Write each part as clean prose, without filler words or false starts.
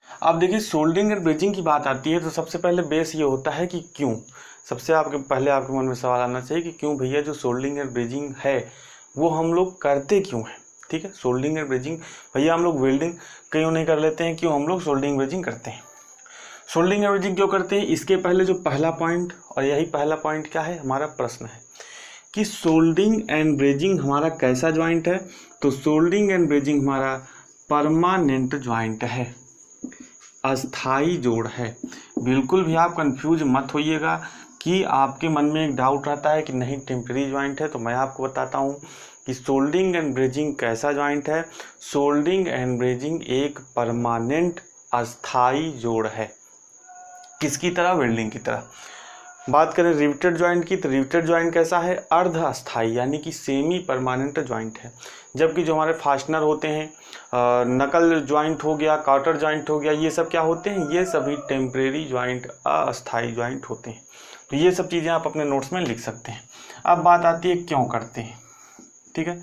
अब देखिए soldering and bridging की बात आती है तो सबसे पहले बेस ये होता है कि क्यों, सबसे आपके मन में सवाल आना चाहिए कि क्यों भैया जो सोल्डरिंग एंड ब्रिजिंग है वो हम लोग करते क्यों हैं। ठीक है, सोल्डरिंग एंड ब्रिजिंग भैया हम लोग वेल्डिंग क्यों नहीं कर लेते हैं, क्यों हम लोग सोल्डरिंग ब्रिजिंग करते हैं। सोल्डरिंग एंड ब्रिजिंग क्यों करते हैं, इसके पहले जो पहला पॉइंट, और यही पहला पॉइंट क्या है हमारा प्रश्न है कि सोल्डरिंग एंड ब्रिजिंग हमारा कैसा ज्वाइंट है। तो सोल्डरिंग एंड ब्रिजिंग हमारा परमानेंट ज्वाइंट है, अस्थाई जोड़ है। बिल्कुल भी आप कंफ्यूज मत होइएगा कि आपके मन में एक डाउट रहता है कि नहीं टेम्परेरी ज्वाइंट है। तो मैं आपको बताता हूँ कि सोल्डरिंग एंड ब्रिजिंग कैसा ज्वाइंट है। सोल्डरिंग एंड ब्रिजिंग एक परमानेंट अस्थाई जोड़ है। किसकी तरह, वेल्डिंग की तरह। बात करें रिवेटेड ज्वाइंट की, तो रिवेटेड ज्वाइंट कैसा है, अर्ध अस्थाई यानी कि सेमी परमानेंट ज्वाइंट है। जबकि जो हमारे फास्टनर होते हैं, नकल ज्वाइंट हो गया, काउटर ज्वाइंट हो गया, ये सब क्या होते हैं, ये सभी टेम्परेरी ज्वाइंट, अस्थाई ज्वाइंट होते हैं। तो ये सब चीज़ें आप अपने नोट्स में लिख सकते हैं। अब बात आती है क्यों करते हैं। ठीक है,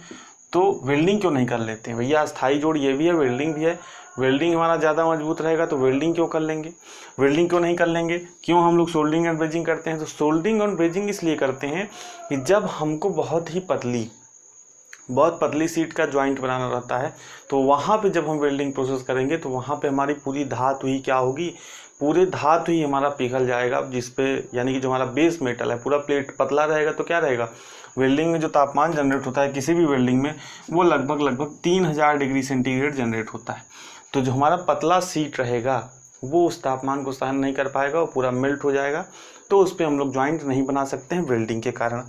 तो वेल्डिंग क्यों नहीं कर लेते हैं भैया, अस्थाई जोड़ ये भी है, वेल्डिंग भी है। वेल्डिंग हमारा ज़्यादा मजबूत रहेगा तो वेल्डिंग क्यों कर लेंगे, वेल्डिंग क्यों नहीं कर लेंगे। क्यों हम लोग सोल्डरिंग एंड ब्रिजिंग करते हैं, तो सोल्डरिंग और ब्रिजिंग इसलिए करते हैं कि जब हमको बहुत पतली सीट का ज्वाइंट बनाना रहता है तो वहाँ पे जब हम वेल्डिंग प्रोसेस करेंगे तो वहाँ पे हमारी पूरी धातु ही क्या होगी, पूरे धातु ही हमारा पिघल जाएगा, जिसपे यानी कि जो हमारा बेस मेटल है पूरा प्लेट पतला रहेगा तो क्या रहेगा, वेल्डिंग में जो तापमान जनरेट होता है किसी भी वेल्डिंग में वो लगभग 3000 डिग्री सेंटीग्रेड जनरेट होता है। तो जो हमारा पतला सीट रहेगा वो उस तापमान को सहन नहीं कर पाएगा, वो पूरा मेल्ट हो जाएगा, तो उस पर हम लोग ज्वाइंट नहीं बना सकते हैं वेल्डिंग के कारण।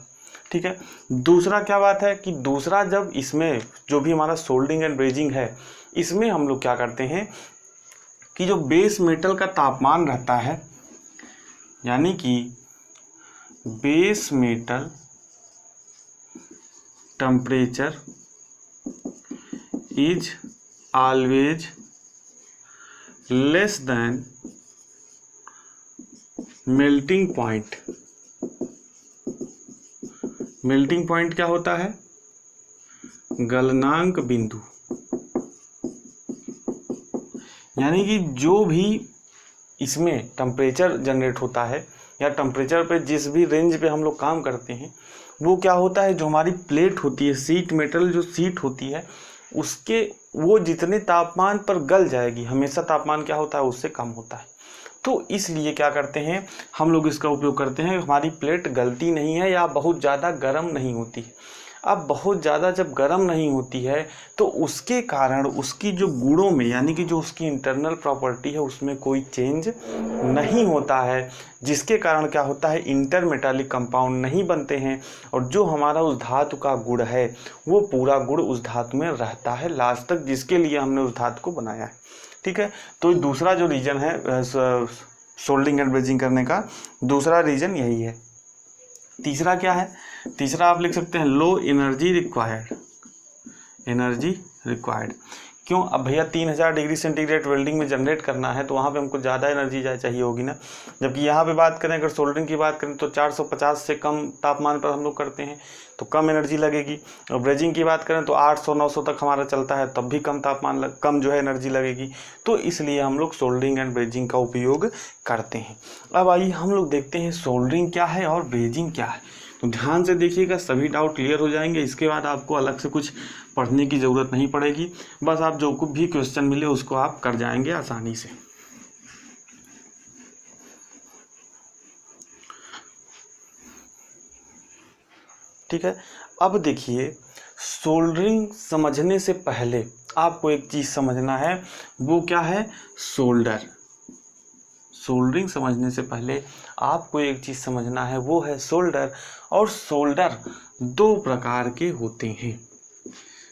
ठीक है, दूसरा क्या बात है कि दूसरा जब इसमें जो भी हमारा सोल्डरिंग एंड ब्रिजिंग है इसमें हम लोग क्या करते हैं कि जो बेस मेटल का तापमान रहता है, यानी कि base metal temperature is always less than melting point. Melting point क्या होता है, गलनांक बिंदु। यानी कि जो भी इसमें टेम्परेचर जनरेट होता है या टेम्परेचर पे जिस भी रेंज पे हम लोग काम करते हैं वो क्या होता है, जो हमारी प्लेट होती है, सीट मेटल जो सीट होती है उसके वो जितने तापमान पर गल जाएगी, हमेशा तापमान क्या होता है उससे कम होता है। तो इसलिए क्या करते हैं हम लोग इसका उपयोग करते हैं, हमारी प्लेट गलती नहीं है या बहुत ज़्यादा गर्म नहीं होती है। अब बहुत ज़्यादा जब गर्म नहीं होती है तो उसके कारण उसकी जो गुणों में यानी कि जो उसकी इंटरनल प्रॉपर्टी है उसमें कोई चेंज नहीं होता है, जिसके कारण क्या होता है इंटर मेटालिक कंपाउंड नहीं बनते हैं और जो हमारा उस धातु का गुण है वो पूरा गुण उस धातु में रहता है लास्ट तक, जिसके लिए हमने उस धातु को बनाया है। ठीक है, तो दूसरा जो रीजन है सोल्डरिंग एंड ब्रिजिंग करने का, दूसरा रीजन यही है। तीसरा क्या है, तीसरा आप लिख सकते हैं low energy required. Energy required क्यों, अब भैया 3000 डिग्री सेंटीग्रेड वेल्डिंग में जनरेट करना है तो वहाँ पे हमको ज़्यादा एनर्जी चाहिए होगी ना। जबकि यहाँ पे बात करें अगर सोल्डरिंग की बात करें तो 450 से कम तापमान पर हम लोग करते हैं तो कम एनर्जी लगेगी, और ब्रिजिंग की बात करें तो 800-900 तक हमारा चलता है तब भी कम तापमान कम जो है एनर्जी लगेगी। तो इसलिए हम लोग सोल्डरिंग एंड ब्रिजिंग का उपयोग करते हैं। अब आइए हम लोग देखते हैं सोल्डरिंग क्या है और ब्रिजिंग क्या है। तो ध्यान से देखिएगा, सभी डाउट क्लियर हो जाएंगे। इसके बाद आपको अलग से कुछ पढ़ने की ज़रूरत नहीं पड़ेगी, बस आप जो कुछ भी क्वेश्चन मिले उसको आप कर जाएंगे आसानी से। ठीक है, अब देखिए सोल्डरिंग समझने से पहले आपको एक चीज़ समझना है, वो क्या है, सोल्डर। सोल्डरिंग समझने से पहले आपको एक चीज़ समझना है वो है सोल्डर। और सोल्डर 2 प्रकार के होते हैं।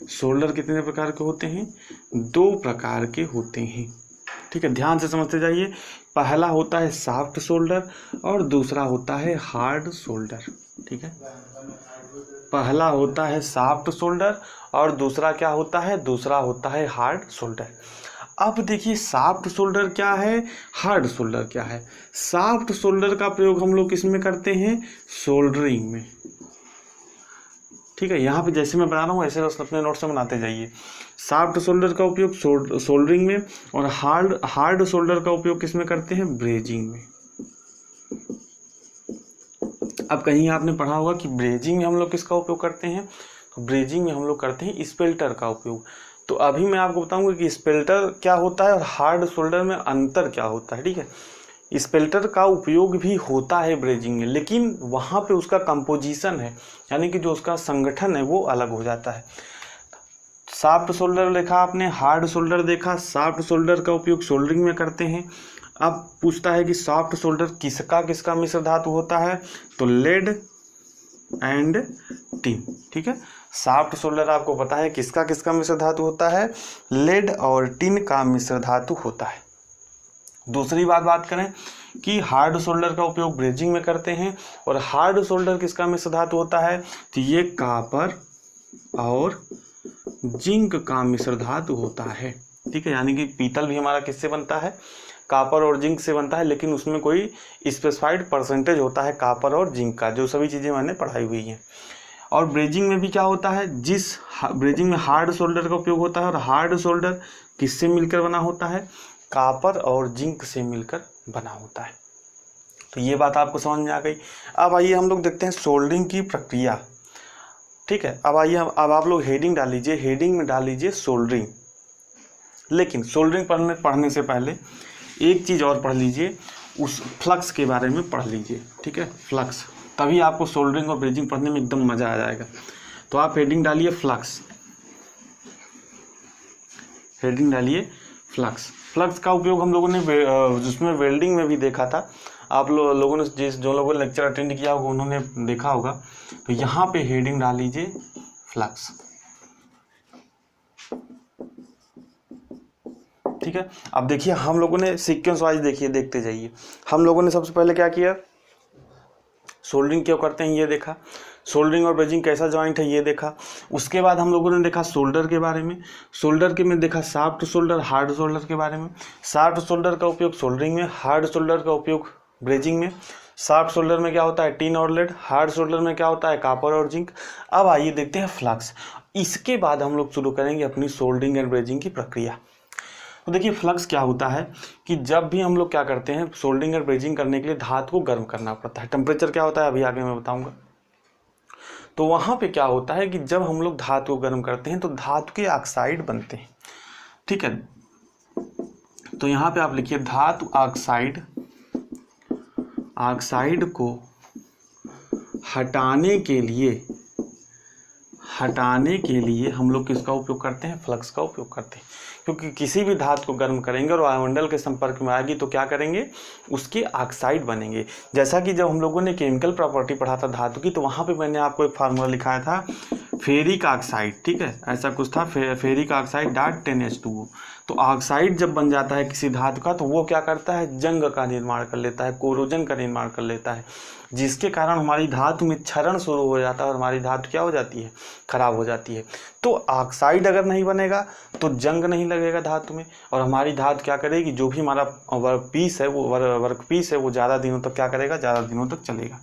सोल्डर कितने प्रकार के होते हैं, 2 प्रकार के होते हैं। ठीक है, ध्यान से समझते जाइए। पहला होता है सॉफ्ट सोल्डर और दूसरा होता है हार्ड सोल्डर। ठीक है, पहला होता है सॉफ्ट सोल्डर और दूसरा क्या होता है, दूसरा होता है हार्ड सोल्डर। अब देखिए सॉफ्ट सोल्डर क्या है, हार्ड सोल्डर क्या है। सॉफ्ट सोल्डर का प्रयोग हम लोग किस में करते हैं, सोल्डरिंग में। ठीक है, यहाँ पे जैसे मैं बना रहा हूँ ऐसे बस अपने नोट्स में बनाते जाइए। सॉफ्ट सोल्डर का उपयोग सोल्डरिंग में, और हार्ड सोल्डर का उपयोग किस में करते हैं, ब्रेजिंग में। अब कहीं आपने पढ़ा होगा कि ब्रेजिंग में हम लोग किसका उपयोग करते हैं, तो ब्रेजिंग में हम लोग करते हैं स्पेल्टर का उपयोग। तो अभी मैं आपको बताऊंगा कि स्पेल्टर क्या होता है और हार्ड सोल्डर में अंतर क्या होता है। ठीक है, स्पेल्टर का उपयोग भी होता है ब्रेजिंग में, लेकिन वहाँ पे उसका कंपोजिशन है, यानी कि जो उसका संगठन है वो अलग हो जाता है। सॉफ्ट सोल्डर देखा आपने, हार्ड सोल्डर देखा। सॉफ्ट सोल्डर का उपयोग सोल्डरिंग में करते हैं। अब पूछता है कि सॉफ्ट सोल्डर किसका मिश्र धातु होता है, तो लेड एंड टिन। ठीक है, सॉफ्ट सोल्डर आपको पता है किसका मिश्र धातु होता है, लेड और टिन का मिश्र धातु होता है। दूसरी बात करें कि हार्ड सोल्डर का उपयोग ब्रेजिंग में करते हैं, और हार्ड सोल्डर किसका मिश्र धातु होता है, तो ये कॉपर और जिंक का मिश्र धातु होता है। ठीक है, यानी कि पीतल भी हमारा किससे बनता है, कॉपर और जिंक से बनता है, लेकिन उसमें कोई स्पेसिफाइड परसेंटेज होता है कॉपर और जिंक का, जो सभी चीज़ें मैंने पढ़ाई हुई हैं। और ब्रेजिंग में भी क्या होता है, ब्रेजिंग में हार्ड सोल्डर का उपयोग होता है, और हार्ड सोल्डर किससे मिलकर बना होता है, कॉपर और जिंक से मिलकर बना होता है। तो ये बात आपको समझ में आ गई। अब आइए हम लोग देखते हैं सोल्डरिंग की प्रक्रिया। ठीक है, अब आइए अब आप लोग हेडिंग डाल लीजिए, हेडिंग में डाल लीजिए सोल्डरिंग। लेकिन सोल्डरिंग पढ़ने से पहले एक चीज़ और पढ़ लीजिए, उस फ्लक्स के बारे में पढ़ लीजिए। ठीक है, फ्लक्स, तभी आपको सोल्डरिंग और ब्रेजिंग पढ़ने में एकदम मज़ा आ जाएगा। तो आप हेडिंग डालिए फ्लक्स, हेडिंग डालिए फ्लक्स। फ्लक्स का उपयोग हम लोगों ने जिसमें वेल्डिंग में भी देखा था। आप लोगों ने जो लोगों ने लेक्चर अटेंड किया होगा उन्होंने देखा होगा। तो यहाँ पे हेडिंग डाल लीजिए फ्लक्स। ठीक है, अब देखिए हम लोगों ने सीक्वेंस वाइज देखते जाइए। हम लोगों ने सबसे पहले क्या किया, सोल्डरिंग क्यों करते हैं ये देखा, सोल्डरिंग और ब्रेजिंग कैसा जॉइंट है ये देखा। उसके बाद हम लोगों ने देखा सोल्डर के बारे में, सोल्डर के में देखा सॉफ्ट सोल्डर, हार्ड सोल्डर के बारे में। सॉफ्ट सोल्डर का उपयोग सोल्डरिंग में, हार्ड सोल्डर का उपयोग ब्रेजिंग में। सॉफ्ट सोल्डर में क्या होता है, टिन और लेड। हार्ड सोल्डर में क्या होता है, कॉपर और जिंक। अब आइए देखते हैं फ्लक्स। इसके बाद हम लोग शुरू करेंगे अपनी सोल्डरिंग एंड ब्रेजिंग की प्रक्रिया। तो देखिए फ्लक्स क्या होता है कि जब भी हम लोग क्या करते हैं, सोल्डरिंग और ब्रेजिंग करने के लिए धातु को गर्म करना पड़ता है। टेम्परेचर क्या होता है अभी आगे मैं बताऊंगा। तो वहाँ पे क्या होता है कि जब हम लोग धातु को गर्म करते हैं तो धातु के ऑक्साइड बनते हैं। ठीक है, तो यहाँ पे आप लिखिए धातु ऑक्साइड। ऑक्साइड को हटाने के लिए हम लोग किसका उपयोग करते हैं, फ्लक्स का उपयोग करते हैं। क्योंकि किसी भी धातु को गर्म करेंगे और वायुमंडल के संपर्क में आएगी तो क्या करेंगे, उसके ऑक्साइड बनेंगे। जैसा कि जब हम लोगों ने केमिकल प्रॉपर्टी पढ़ा था धातु की, तो वहाँ पे मैंने आपको एक फार्मूला लिखाया था फेरिक ऑक्साइड। ठीक है, ऐसा कुछ था, फेरिक ऑक्साइड डॉट 10H2O। तो ऑक्साइड जब बन जाता है किसी धातु का तो वो क्या करता है, जंग का निर्माण कर लेता है, कोरोजन का निर्माण कर लेता है, जिसके कारण हमारी धातु में क्षरण शुरू हो जाता है और हमारी धातु क्या हो जाती है, खराब हो जाती है। तो ऑक्साइड अगर नहीं बनेगा तो जंग नहीं लगेगा धातु में, और हमारी धातु क्या करेगी, जो भी हमारा वर्क पीस है वो ज़्यादा दिनों तक क्या करेगा, ज़्यादा दिनों तक चलेगा।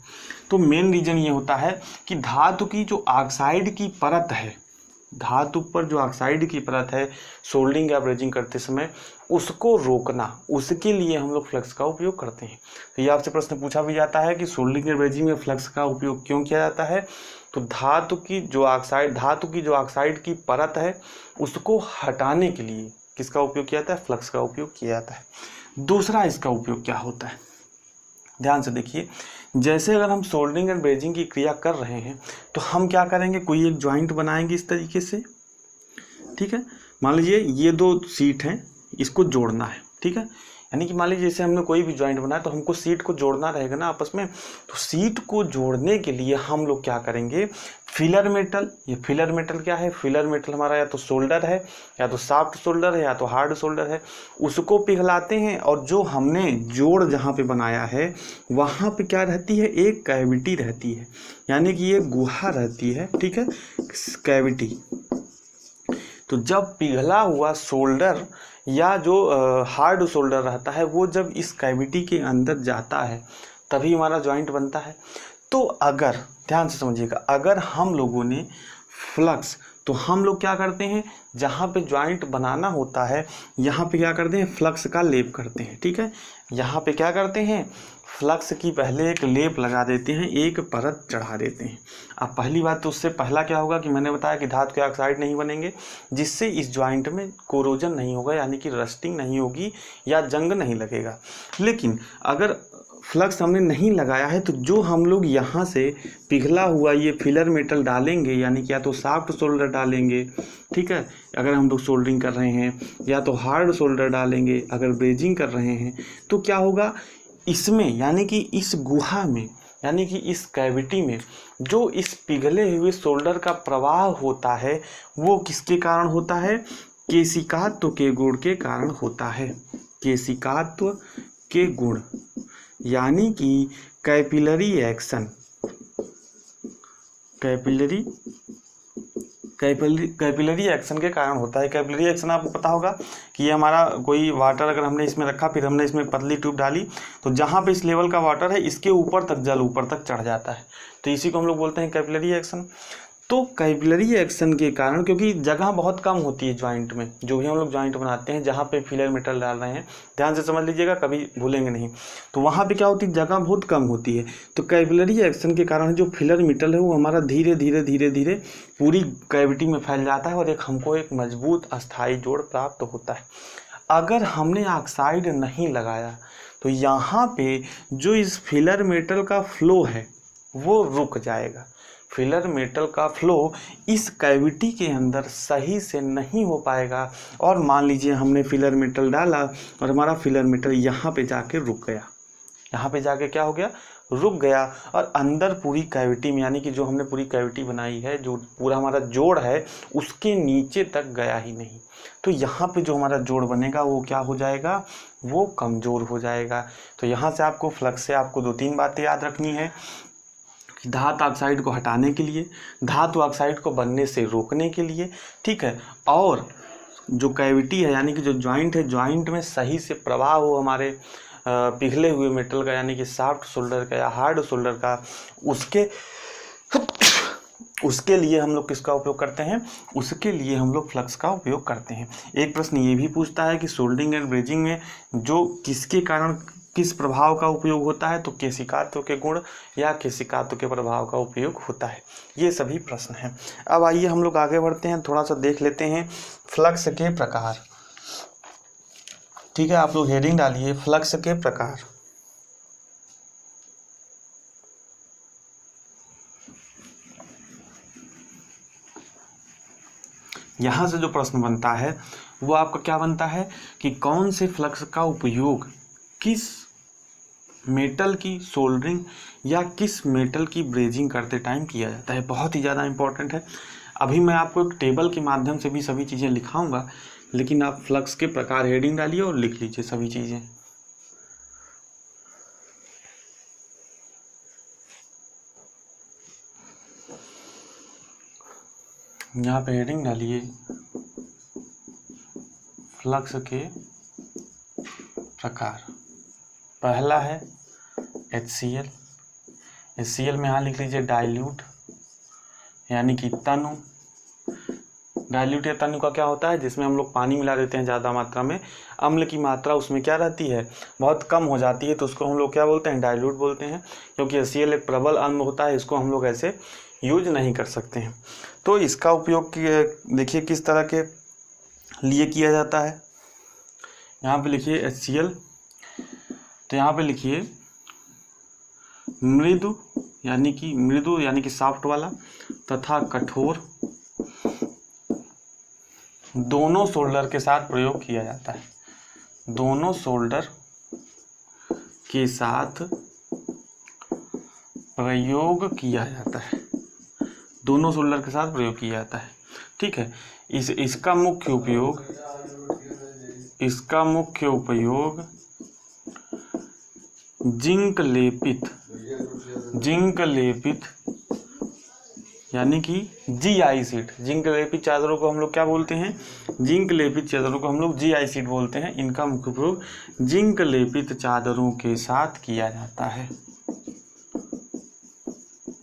तो मेन रीज़न ये होता है कि धातु की जो ऑक्साइड की परत है, धातु पर जो ऑक्साइड की परत है, सोल्डरिंग या ब्रेजिंग करते समय उसको रोकना, उसके लिए हम लोग फ्लक्स का उपयोग करते हैं। तो ये आपसे प्रश्न पूछा भी जाता है कि सोल्डरिंग या ब्रेजिंग में फ्लक्स का उपयोग क्यों किया जाता है। तो धातु की जो ऑक्साइड की परत है उसको हटाने के लिए किसका उपयोग किया जाता है, फ्लक्स का उपयोग किया जाता है। दूसरा इसका उपयोग क्या होता है, ध्यान से देखिए। जैसे अगर हम सोल्डरिंग एंड ब्रेजिंग की क्रिया कर रहे हैं तो हम क्या करेंगे, कोई एक जॉइंट बनाएंगे इस तरीके से। ठीक है, मान लीजिए ये दो सीट हैं, इसको जोड़ना है। ठीक है, यानी कि मान लीजिए जैसे हमने कोई भी जॉइंट बनाया तो हमको सीट को जोड़ना रहेगा ना आपस में। तो सीट को जोड़ने के लिए हम लोग क्या करेंगे, फिलर मेटल। ये फिलर मेटल क्या है, फिलर मेटल हमारा या तो सोल्डर है, या तो सॉफ्ट सोल्डर है, या तो हार्ड सोल्डर है। उसको पिघलाते हैं और जो हमने जोड़ जहाँ पे बनाया है वहाँ पे क्या रहती है, एक कैविटी रहती है, यानी कि ये गुहा रहती है। ठीक है, कैविटी। तो जब पिघला हुआ सोल्डर या जो हार्ड सोल्डर रहता है वो जब इस कैविटी के अंदर जाता है तभी हमारा जॉइंट बनता है। तो अगर ध्यान से समझिएगा, अगर हम लोगों ने फ्लक्स, तो हम लोग क्या करते हैं, जहाँ पे जॉइंट बनाना होता है यहाँ पे क्या करते हैं, फ्लक्स का लेप करते हैं। ठीक है, यहाँ पे क्या करते हैं, फ्लक्स की पहले एक लेप लगा देते हैं, एक परत चढ़ा देते हैं। अब पहली बात तो उससे पहला क्या होगा कि मैंने बताया कि धातु के ऑक्साइड नहीं बनेंगे, जिससे इस जॉइंट में कोरोजन नहीं होगा, यानी कि रस्टिंग नहीं होगी या जंग नहीं लगेगा। लेकिन अगर फ्लक्स हमने नहीं लगाया है तो जो हम लोग यहाँ से पिघला हुआ ये फिलर मेटल डालेंगे, यानी कि या तो सॉफ्ट सोल्डर डालेंगे, ठीक है, अगर हम लोग सोल्डरिंग कर रहे हैं, या तो हार्ड सोल्डर डालेंगे अगर ब्रेजिंग कर रहे हैं, तो क्या होगा इसमें, यानी कि इस गुहा में, यानी कि इस कैविटी में जो इस पिघले हुए सोल्डर का प्रवाह होता है वो किसके कारण होता है, केशिकात्व के गुण के कारण होता है। केशिकात्व के गुण यानी कि कैपिलरी एक्शन, कैपिलरी एक्शन के कारण होता है। कैपिलरी एक्शन आपको पता होगा कि ये हमारा कोई वाटर अगर हमने इसमें रखा, फिर हमने इसमें पतली ट्यूब डाली, तो जहाँ पे इस लेवल का वाटर है इसके ऊपर तक जल ऊपर तक चढ़ जाता है, तो इसी को हम लोग बोलते हैं कैपिलरी एक्शन। तो कैपिलरी एक्शन के कारण, क्योंकि जगह बहुत कम होती है जॉइंट में, जो भी हम लोग जॉइंट बनाते हैं जहाँ पे फिलर मेटल डाल रहे हैं, ध्यान से समझ लीजिएगा, कभी भूलेंगे नहीं, तो वहाँ पे क्या होती है, जगह बहुत कम होती है। तो कैपिलरी एक्शन के कारण जो फिलर मेटल है वो हमारा धीरे धीरे धीरे धीरे पूरी कैविटी में फैल जाता है और हमको एक मजबूत अस्थायी जोड़ प्राप्त होता है। अगर हमने ऑक्साइड नहीं लगाया तो यहाँ पे जो इस फिलर मेटल का फ्लो है वो रुक जाएगा। फिलर मेटल का फ्लो इस कैविटी के अंदर सही से नहीं हो पाएगा, और मान लीजिए हमने फिलर मेटल डाला और हमारा फिलर मेटल यहाँ पे जाके रुक गया, यहाँ पे जाके क्या हो गया, रुक गया, और अंदर पूरी कैविटी में, यानी कि जो हमने पूरी कैविटी बनाई है, जो पूरा हमारा जोड़ है उसके नीचे तक गया ही नहीं, तो यहाँ पे जो हमारा जोड़ बनेगा वो क्या हो जाएगा, वो कमज़ोर हो जाएगा। तो यहाँ से आपको फ्लक्स से आपको 2-3 बातें याद रखनी है कि धातु ऑक्साइड को हटाने के लिए, धातु ऑक्साइड को बनने से रोकने के लिए, ठीक है, और जो कैविटी है यानी कि जो जॉइंट है, जॉइंट में सही से प्रवाह हो हमारे पिघले हुए मेटल का, यानी कि सॉफ्ट सोल्डर का या हार्ड सोल्डर का, उसके लिए हम लोग किसका उपयोग करते हैं, उसके लिए हम लोग फ्लक्स का उपयोग करते हैं। एक प्रश्न ये भी पूछता है कि सोल्डरिंग एंड ब्रेजिंग में जो किसके कारण किस प्रभाव का उपयोग होता है, तो केशिकात्व के गुण या केशिकात्व के प्रभाव का उपयोग होता है। ये सभी प्रश्न हैं। अब आइए हम लोग आगे बढ़ते हैं, थोड़ा सा देख लेते हैं फ्लक्स के प्रकार। ठीक है, आप लोग हेडिंग डालिए फ्लक्स के प्रकार। यहाँ से जो प्रश्न बनता है वो आपका क्या बनता है कि कौन से फ्लक्स का उपयोग किस मेटल की सोल्डरिंग या किस मेटल की ब्रेजिंग करते टाइम किया जाता है। बहुत ही ज़्यादा इंपॉर्टेंट है। अभी मैं आपको एक टेबल के माध्यम से भी सभी चीज़ें लिखाऊंगा, लेकिन आप फ्लक्स के प्रकार हेडिंग डालिए और लिख लीजिए सभी चीज़ें। यहाँ पे हेडिंग डालिए फ्लक्स के प्रकार। पहला है HCl। HCl में यहाँ लिख लीजिए डाइल्यूट, यानी कि तनु। डाइल्यूट या तनु का क्या होता है, जिसमें हम लोग पानी मिला देते हैं ज़्यादा मात्रा में, अम्ल की मात्रा उसमें क्या रहती है, बहुत कम हो जाती है, तो उसको हम लोग क्या बोलते हैं, डाइल्यूट बोलते हैं। क्योंकि HCl एक प्रबल अम्ल होता है, इसको हम लोग ऐसे यूज नहीं कर सकते हैं। तो इसका उपयोग देखिए किस तरह के लिए किया जाता है। यहाँ पे लिखिए HCl, तो यहाँ पे लिखिए मृदु यानी कि सॉफ्ट वाला तथा कठोर दोनों सोल्डर के साथ प्रयोग किया जाता है। दोनों सोल्डर के साथ प्रयोग किया जाता है। दोनों सोल्डर के साथ प्रयोग किया जाता है। ठीक है, इसका मुख्य उपयोग जिंक लेपित यानी कि GI शीट। जिंक लेपित चादरों को हम लोग क्या बोलते हैं, जिंक लेपित चादरों को हम लोग GI शीट बोलते हैं। इनका मुख्य उपयोग जिंक लेपित चादरों के साथ किया जाता है।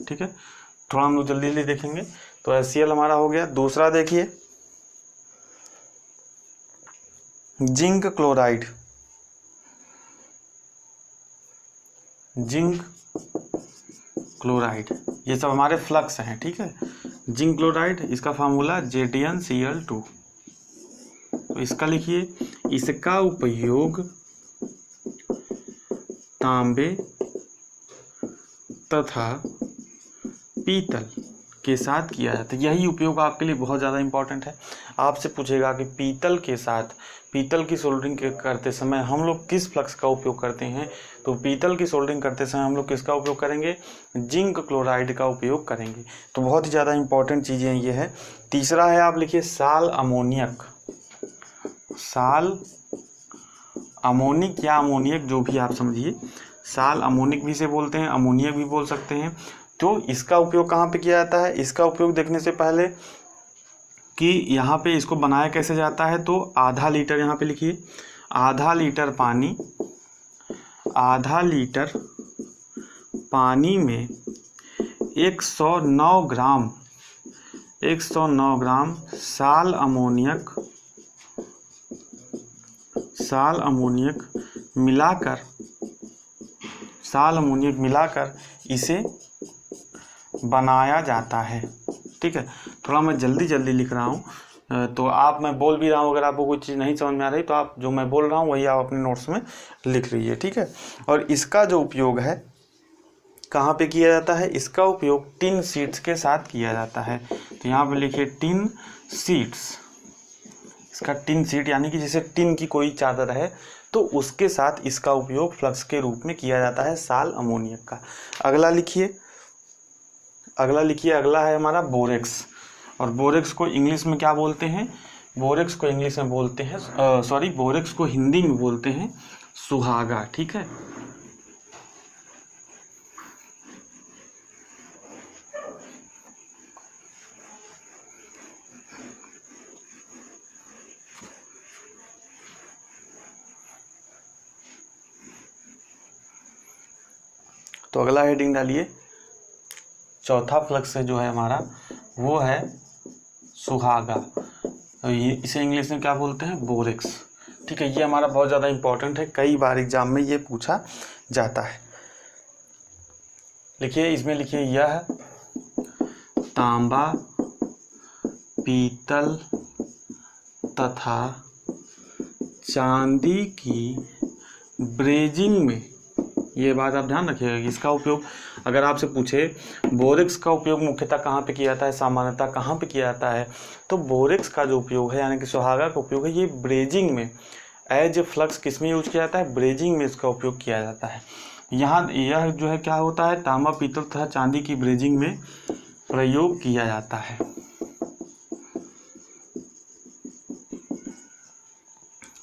ठीक है, थोड़ा हम लोग जल्दी जल्दी देखेंगे। तो HCl हमारा हो गया। दूसरा देखिए जिंक क्लोराइड, जिंक क्लोराइड, ये सब हमारे फ्लक्स हैं। ठीक है, जिंक क्लोराइड, इसका फार्मूला JtNCl2। तो इसका लिखिए, इसका उपयोग तांबे तथा पीतल के साथ किया जाता है। यही उपयोग आपके लिए बहुत ज़्यादा इंपॉर्टेंट है। आपसे पूछेगा कि पीतल के साथ, पीतल की सोल्डरिंग करते समय हम लोग किस फ्लक्स का उपयोग करते हैं। तो पीतल की सोल्डरिंग करते समय हम लोग किसका उपयोग करेंगे, जिंक क्लोराइड का उपयोग करेंगे। तो बहुत ही ज़्यादा इंपॉर्टेंट चीज़ें ये है। तीसरा है, आप लिखिए साल अमोनियक, साल अमोनिक या अमोनियक जो भी आप समझिए, साल अमोनिक भी से बोलते हैं, अमोनियक भी बोल सकते हैं। तो इसका उपयोग कहाँ पे किया जाता है, इसका उपयोग देखने से पहले कि यहाँ पे इसको बनाया कैसे जाता है, तो आधा लीटर यहाँ पे लिखिए, आधा लीटर पानी, आधा लीटर पानी में 109 ग्राम, 109 ग्राम साल अमोनियक, साल अमोनियक मिलाकर, साल अमोनियक मिलाकर इसे बनाया जाता है। ठीक है, थोड़ा मैं जल्दी जल्दी लिख रहा हूँ, तो आप, मैं बोल भी रहा हूँ, अगर आपको कोई चीज़ नहीं समझ में आ रही तो आप जो मैं बोल रहा हूँ वही आप अपने नोट्स में लिख लीजिए। ठीक है, और इसका जो उपयोग है कहाँ पे किया जाता है, इसका उपयोग टिन शीट्स के साथ किया जाता है। तो यहाँ पे लिखिए टिन शीट्स, इसका टिन शीट यानी कि जैसे टिन की कोई चादर है तो उसके साथ इसका उपयोग फ्लक्स के रूप में किया जाता है साल अमोनियक का। अगला लिखिए, अगला लिखिए, अगला है हमारा बोरेक्स। और बोरेक्स को इंग्लिश में क्या बोलते हैं, बोरेक्स को इंग्लिश में बोलते हैं, सॉरी, बोरेक्स को हिंदी में बोलते हैं सुहागा। ठीक है, तो अगला हेडिंग डालिए, चौथा फ्लक्स जो है हमारा वो है सुहागा। तो ये इसे इंग्लिश में क्या बोलते हैं, बोरेक्स। ठीक है, ये हमारा बहुत ज़्यादा इंपॉर्टेंट है, कई बार एग्जाम में ये पूछा जाता है। लिखिए, इसमें लिखिए, यह तांबा, पीतल तथा चांदी की ब्रेजिंग में, ये बात आप ध्यान रखिएगा, इसका उपयोग अगर आपसे पूछे बोरेक्स का उपयोग मुख्यतः कहाँ पे किया जाता है, सामान्यतः कहाँ पे किया जाता है, तो बोरेक्स का जो उपयोग है यानी कि सुहागा का उपयोग है ये ब्रेजिंग में, एज ए फ्लक्स किस में यूज किया जाता है, ब्रेजिंग में इसका उपयोग किया जाता है। यहाँ यह जो है क्या होता है, तांबा, पीतल तथा चांदी की ब्रेजिंग में प्रयोग किया जाता है।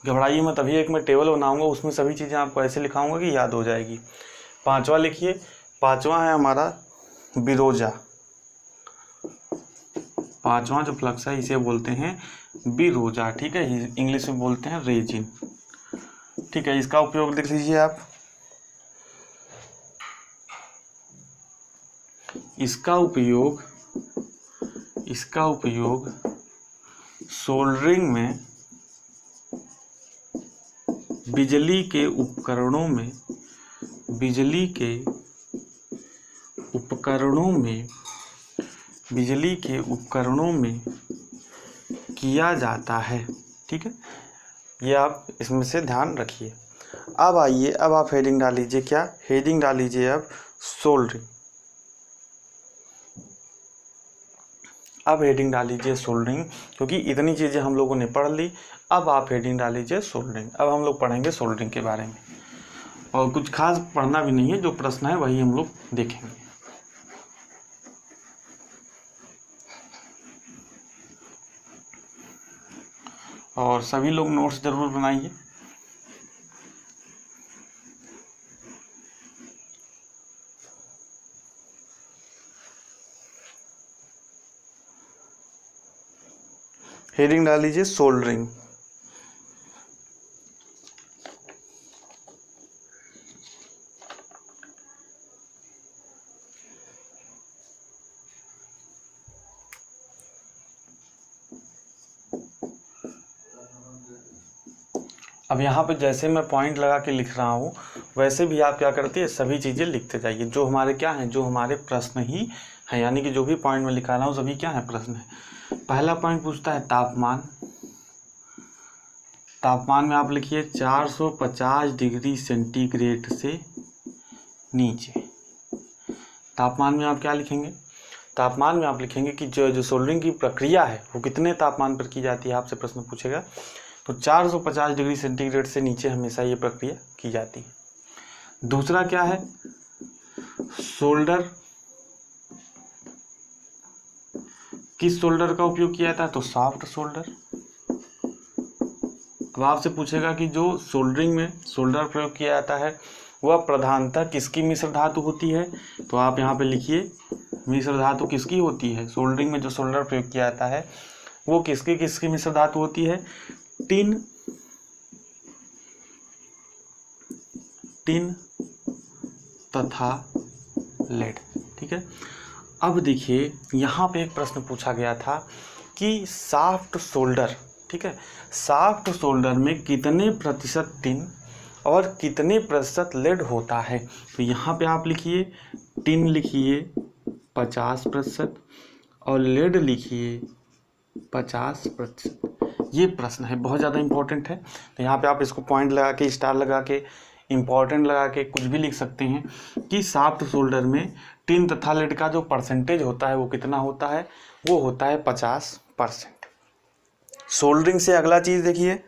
घबराइए मत, अभी एक मैं टेबल बनाऊंगा उसमें सभी चीज़ें आपको ऐसे लिखाऊंगा कि याद हो जाएगी। पांचवा लिखिए, पांचवा है हमारा बिरोजा। पांचवा जो फ्लक्स है इसे बोलते हैं बिरोजा। ठीक है, इंग्लिश में बोलते हैं रेजिन। ठीक है, इसका उपयोग देख लीजिए आप, इसका उपयोग सोल्डरिंग में, बिजली के उपकरणों में, बिजली के उपकरणों में किया जाता है। ठीक है, ये आप इसमें से ध्यान रखिए। अब आइए, अब आप हेडिंग डाल लीजिए, क्या हेडिंग डाल लीजिए अब, सोल्डरिंग। अब हेडिंग डाल लीजिए सोल्डरिंग, क्योंकि इतनी चीज़ें हम लोगों ने पढ़ ली। अब आप हेडिंग डाल लीजिए सोल्डरिंग। अब हम लोग पढ़ेंगे सोल्डरिंग के बारे में, और कुछ खास पढ़ना भी नहीं है, जो प्रश्न है वही हम लोग देखेंगे। और सभी लोग नोट्स जरूर बनाइए। हेडिंग डाल लीजिए सोल्डरिंग। अब यहाँ पे जैसे मैं पॉइंट लगा के लिख रहा हूँ वैसे भी आप क्या करते हैं, सभी चीज़ें लिखते जाइए जो हमारे क्या हैं, जो हमारे प्रश्न ही हैं, यानी कि जो भी पॉइंट मैं लिखा रहा हूँ सभी क्या है, प्रश्न है। पहला पॉइंट पूछता है तापमान। तापमान में आप लिखिए 450 डिग्री सेंटीग्रेड से नीचे। तापमान में आप क्या लिखेंगे, तापमान में आप लिखेंगे कि जो सोल्डरिंग की प्रक्रिया है वो कितने तापमान पर की जाती है, आपसे प्रश्न पूछेगा। तो 450 डिग्री सेंटीग्रेड से नीचे हमेशा ये प्रक्रिया की जाती है। दूसरा क्या है, सोल्डर। किस सोल्डर का उपयोग किया जाता है, तो सॉफ्ट सोल्डर। अब आपसे पूछेगा कि जो सोल्डरिंग में सोल्डर प्रयोग किया जाता है वह प्रधानतः किसकी मिश्र धातु होती है, तो आप यहाँ पे लिखिए मिश्र धातु किसकी होती है। सोल्डरिंग में जो सोल्डर प्रयोग किया जाता है वो किसकी मिश्र धातु होती है, टिन तथा लेड। ठीक है। अब देखिए यहाँ पे एक प्रश्न पूछा गया था कि सॉफ्ट सोल्डर, ठीक है, सॉफ्ट सोल्डर में कितने प्रतिशत टिन और कितने प्रतिशत लेड होता है। तो यहाँ पे आप लिखिए टिन लिखिए 50% और लेड लिखिए 50%। ये प्रश्न है, बहुत ज़्यादा इंपॉर्टेंट है। तो यहाँ पे आप इसको पॉइंट लगा के, स्टार लगा के, इम्पॉर्टेंट लगा के कुछ भी लिख सकते हैं कि सॉफ्ट सोल्डर में टिन तथा लेड का जो परसेंटेज होता है वो कितना होता है, वो होता है 50%। सोल्डरिंग से अगला चीज़ देखिए,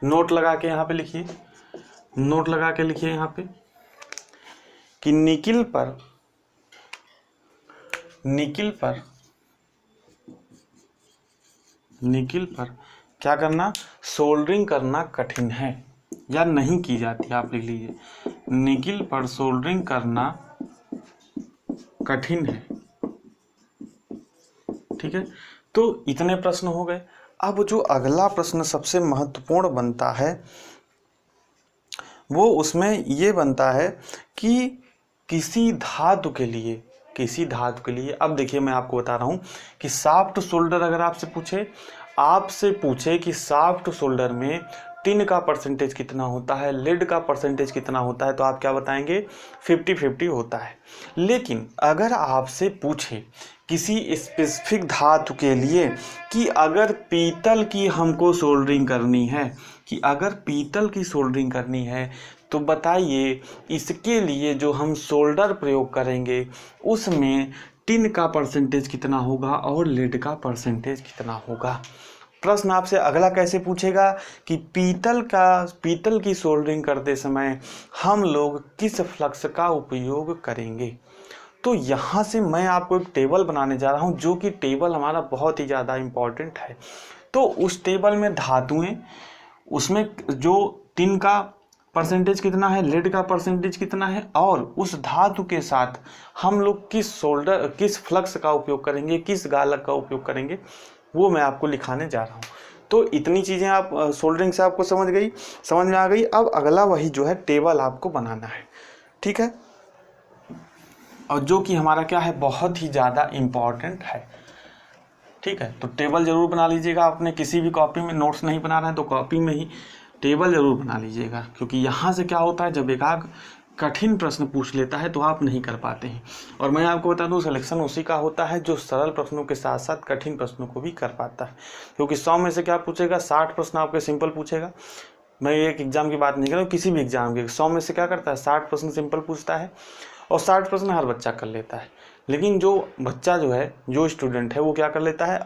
नोट लगा के यहाँ पे लिखिए, नोट लगा के लिखिए यहाँ पे कि निकिल पर क्या करना, सोल्डरिंग करना कठिन है या नहीं की जाती। आप लिख लीजिए निकिल पर सोल्डरिंग करना कठिन है। ठीक है, तो इतने प्रश्न हो गए। अब जो अगला प्रश्न सबसे महत्वपूर्ण बनता है वो उसमें ये बनता है कि किसी धातु के लिए, अब देखिए मैं आपको बता रहा हूँ कि सॉफ्ट सोल्डर अगर आपसे पूछे कि सॉफ्ट सोल्डर में टिन का परसेंटेज कितना होता है, लेड का परसेंटेज कितना होता है, तो आप क्या बताएंगे, 50-50 होता है। लेकिन अगर आपसे पूछे किसी स्पेसिफिक धातु के लिए कि अगर पीतल की हमको सोल्डरिंग करनी है, तो बताइए इसके लिए जो हम सोल्डर प्रयोग करेंगे उसमें टिन का परसेंटेज कितना होगा और लेड का परसेंटेज कितना होगा। प्रश्न आपसे अगला कैसे पूछेगा कि पीतल की सोल्डरिंग करते समय हम लोग किस फ्लक्स का उपयोग करेंगे। तो यहाँ से मैं आपको एक टेबल बनाने जा रहा हूँ जो कि टेबल हमारा बहुत ही ज़्यादा इम्पॉर्टेंट है। तो उस टेबल में धातुएं, उसमें जो टिन का परसेंटेज कितना है, लेड का परसेंटेज कितना है, और उस धातु के साथ हम लोग किस फ्लक्स का उपयोग करेंगे, किस गालक का उपयोग करेंगे, वो मैं आपको लिखाने जा रहा हूँ। तो इतनी चीज़ें आप सोल्डरिंग से आपको समझ में आ गई। अब अगला वही जो है टेबल आपको बनाना है। ठीक है, और जो कि हमारा क्या है, बहुत ही ज़्यादा इम्पॉर्टेंट है। ठीक है, तो टेबल ज़रूर बना लीजिएगा। आपने किसी भी कॉपी में नोट्स नहीं बना रहे हैं तो कॉपी में ही टेबल ज़रूर बना लीजिएगा, क्योंकि यहाँ से क्या होता है, जब एकाग कठिन प्रश्न पूछ लेता है तो आप नहीं कर पाते हैं। और मैं आपको बता दूं, सिलेक्शन उसी का होता है जो सरल प्रश्नों के साथ साथ कठिन प्रश्नों को भी कर पाता है। क्योंकि 100 में से क्या पूछेगा, 60 प्रश्न आपके सिंपल पूछेगा। मैं एक एग्जाम की बात नहीं कर रहा हूँ, किसी भी एग्जाम के 100 में से क्या करता है, 60 प्रश्न सिंपल पूछता है और 60 प्रश्न हर बच्चा कर लेता है। लेकिन जो बच्चा जो है, जो स्टूडेंट है, वो क्या कर लेता है,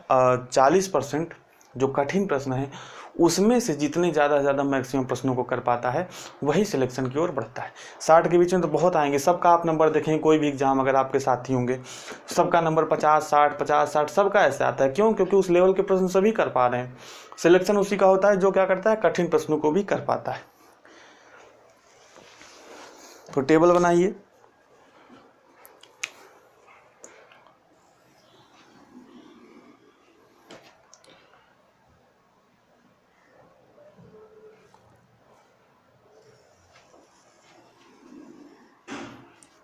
40% जो कठिन प्रश्न है उसमें से जितने ज़्यादा से ज़्यादा मैक्सिमम प्रश्नों को कर पाता है वही सिलेक्शन की ओर बढ़ता है। 60 के बीच में तो बहुत आएंगे, सबका आप नंबर देखेंगे, कोई भी एग्जाम अगर आपके साथी होंगे सबका नंबर 50-60 सबका ऐसे आता है। क्यों? क्योंकि उस लेवल के प्रश्न सभी कर पा रहे हैं। सिलेक्शन उसी का होता है जो क्या करता है, कठिन प्रश्नों को भी कर पाता है। तो टेबल बनाइए।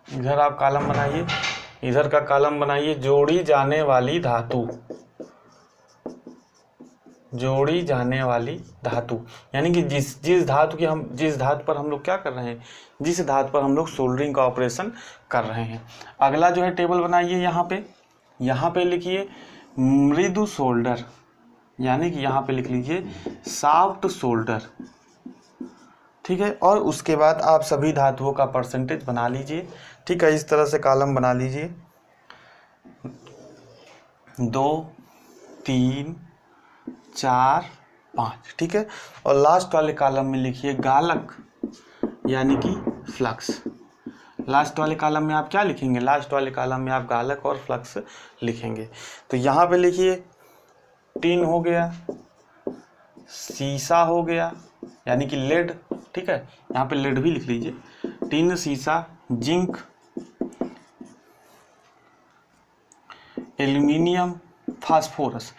इधर आप कॉलम बनाइए, इधर का कॉलम बनाइए, जोड़ी जाने वाली धातु, जोड़ी जाने वाली धातु, यानी कि जिस धातु पर हम लोग क्या कर रहे हैं, जिस धातु पर हम लोग सोल्डरिंग का ऑपरेशन कर रहे हैं। अगला जो है टेबल बनाइए, यहाँ पे लिखिए मृदु सोल्डर, यानी कि यहाँ पे लिख लीजिए सॉफ्ट सोल्डर, ठीक है। और उसके बाद आप सभी धातुओं का परसेंटेज बना लीजिए, ठीक है। इस तरह से कॉलम बना लीजिए, 2 3 4 5, ठीक है। और लास्ट वाले कॉलम में लिखिए गालक, यानी कि फ्लक्स। लास्ट वाले कॉलम में आप क्या लिखेंगे, लास्ट वाले कॉलम में आप गालक और फ्लक्स लिखेंगे। तो यहाँ पे लिखिए टिन हो गया, सीसा हो गया, यानी कि लेड, ठीक है। यहाँ पे लेड भी लिख लीजिए, टिन, सीसा, जिंक, एल्यूमिनियम, फास्फोरस।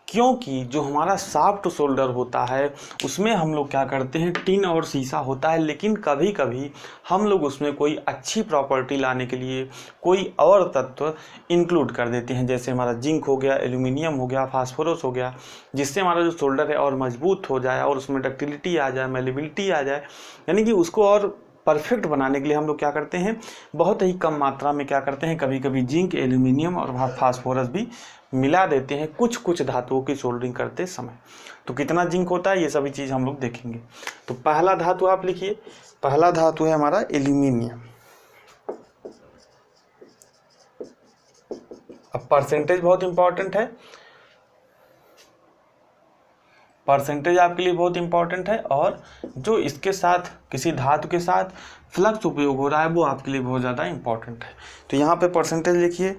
क्योंकि जो हमारा सॉफ्ट सोल्डर होता है उसमें हम लोग क्या करते हैं, टिन और सीसा होता है, लेकिन कभी कभी हम लोग उसमें कोई अच्छी प्रॉपर्टी लाने के लिए कोई और तत्व इंक्लूड कर देते हैं, जैसे हमारा जिंक हो गया, एल्यूमिनियम हो गया, फास्फोरस हो गया, जिससे हमारा जो सोल्डर है और मजबूत हो जाए और उसमें डक्टिलिटी आ जाए, मेलेबिलिटी आ जाए, यानी कि उसको और परफेक्ट बनाने के लिए हम लोग क्या करते हैं, बहुत ही कम मात्रा में क्या करते हैं, कभी कभी जिंक, एल्यूमिनियम और फास्फोरस भी मिला देते हैं कुछ कुछ धातुओं की सोल्डरिंग करते समय। तो कितना जिंक होता है ये सभी चीज़ हम लोग देखेंगे। तो पहला धातु आप लिखिए, पहला धातु है हमारा एल्यूमिनियम। अब परसेंटेज बहुत इंपॉर्टेंट है, परसेंटेज आपके लिए बहुत इंपॉर्टेंट है, और जो इसके साथ किसी धातु के साथ फ्लक्स उपयोग हो रहा है वो आपके लिए बहुत ज़्यादा इंपॉर्टेंट है। तो यहाँ पे परसेंटेज लिखिए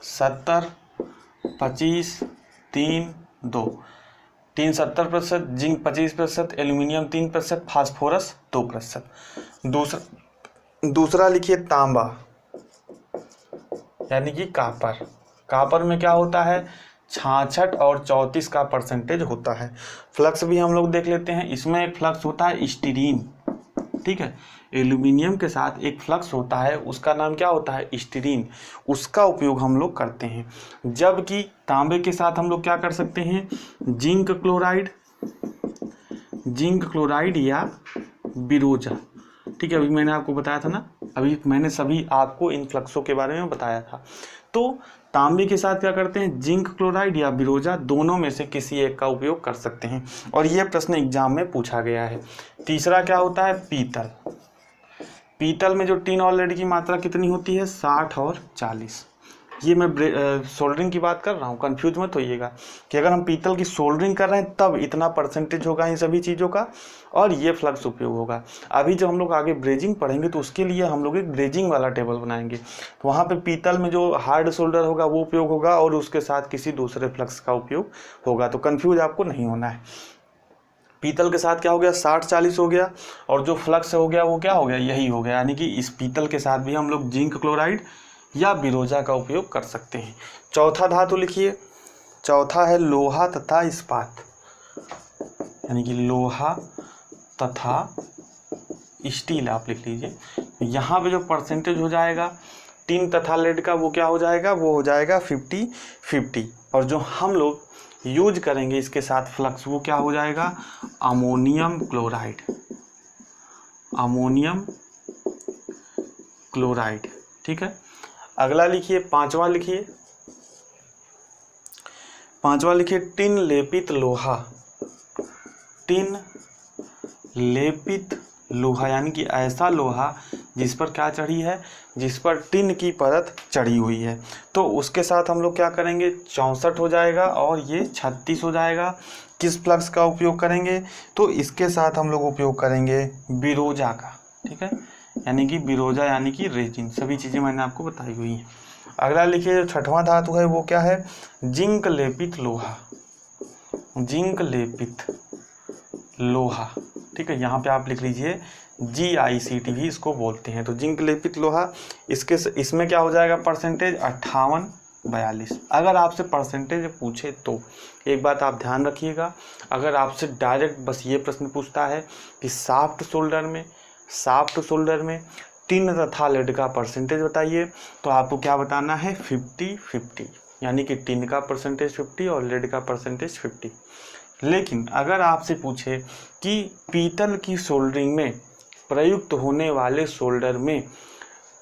70, 25, 3, 2। Tin 70%, zinc 25%, aluminium 3%, phosphorus 2%। दूसरा लिखिए तांबा, यानी कि कापर। कापर में क्या होता है, 66 और 34 का परसेंटेज होता है। फ्लक्स भी हम लोग देख लेते हैं, इसमें एक फ्लक्स होता है स्टीरीन, ठीक है। एल्यूमिनियम के साथ एक फ्लक्स होता है, उसका नाम क्या होता है, स्टीरीन, उसका उपयोग हम लोग करते हैं। जबकि तांबे के साथ हम लोग क्या कर सकते हैं, जिंक क्लोराइड या बिरोजा, ठीक है। अभी मैंने आपको बताया था ना, अभी मैंने सभी आपको इन फ्लक्सों के बारे में बताया था। तो तांबे के साथ क्या करते हैं, जिंक क्लोराइड या बिरोजा, दोनों में से किसी एक का उपयोग कर सकते हैं, और यह प्रश्न एग्जाम में पूछा गया है। तीसरा क्या होता है, पीतल। पीतल में जो टिन और लेड की मात्रा कितनी होती है, 60 और 40। ये मैं सोल्डरिंग की बात कर रहा हूँ, कंफ्यूज मत होइएगा कि अगर हम पीतल की सोल्डरिंग कर रहे हैं तब इतना परसेंटेज होगा इन सभी चीज़ों का, और ये फ्लक्स उपयोग होगा। अभी जब हम लोग आगे ब्रेजिंग पढ़ेंगे तो उसके लिए हम लोग एक ब्रेजिंग वाला टेबल बनाएंगे, तो वहाँ पे पीतल में जो हार्ड सोल्डर होगा वो उपयोग होगा और उसके साथ किसी दूसरे फ्लक्स का उपयोग होगा। तो कन्फ्यूज आपको नहीं होना है। पीतल के साथ क्या हो गया, 60-40 हो गया, और जो फ्लक्स हो गया वो क्या हो गया, यही हो गया। यानी कि इस पीतल के साथ भी हम लोग जिंक क्लोराइड या बिरोजा का उपयोग कर सकते हैं। चौथा धातु लिखिए, चौथा है लोहा तथा इस्पात, यानी कि लोहा तथा स्टील आप लिख लीजिए। यहाँ पे जो परसेंटेज हो जाएगा टिन तथा लेड का वो क्या हो जाएगा, वो हो जाएगा 50-50, और जो हम लोग यूज करेंगे इसके साथ फ्लक्स वो क्या हो जाएगा, अमोनियम क्लोराइड, ठीक है। अगला लिखिए, पांचवा लिखिए टिन लेपित लोहा, यानी कि ऐसा लोहा जिस पर क्या चढ़ी है, जिस पर टिन की परत चढ़ी हुई है। तो उसके साथ हम लोग क्या करेंगे, 64 हो जाएगा और ये 36 हो जाएगा। किस फ्लक्स का उपयोग करेंगे, तो इसके साथ हम लोग उपयोग करेंगे बिरोजा का, ठीक है। यानी कि बिरोजा यानी कि रेजिन, सभी चीज़ें मैंने आपको बताई हुई हैं। अगला लिखिए, जो छठवां धातु है वो क्या है, जिंक लेपित लोहा, ठीक है। यहाँ पे आप लिख लीजिए GICT भी इसको बोलते हैं। तो जिंक लेपित लोहा, इसमें क्या हो जाएगा परसेंटेज, 58-42। अगर आपसे परसेंटेज पूछे तो एक बात आप ध्यान रखिएगा, अगर आपसे डायरेक्ट बस ये प्रश्न पूछता है कि सॉफ्ट सोल्डर में टिन तथा लेड का परसेंटेज बताइए, तो आपको क्या बताना है, 50-50, यानी कि टिन का परसेंटेज 50 और लेड का परसेंटेज 50। लेकिन अगर आपसे पूछे कि पीतल की सोल्डरिंग में प्रयुक्त होने वाले सोल्डर में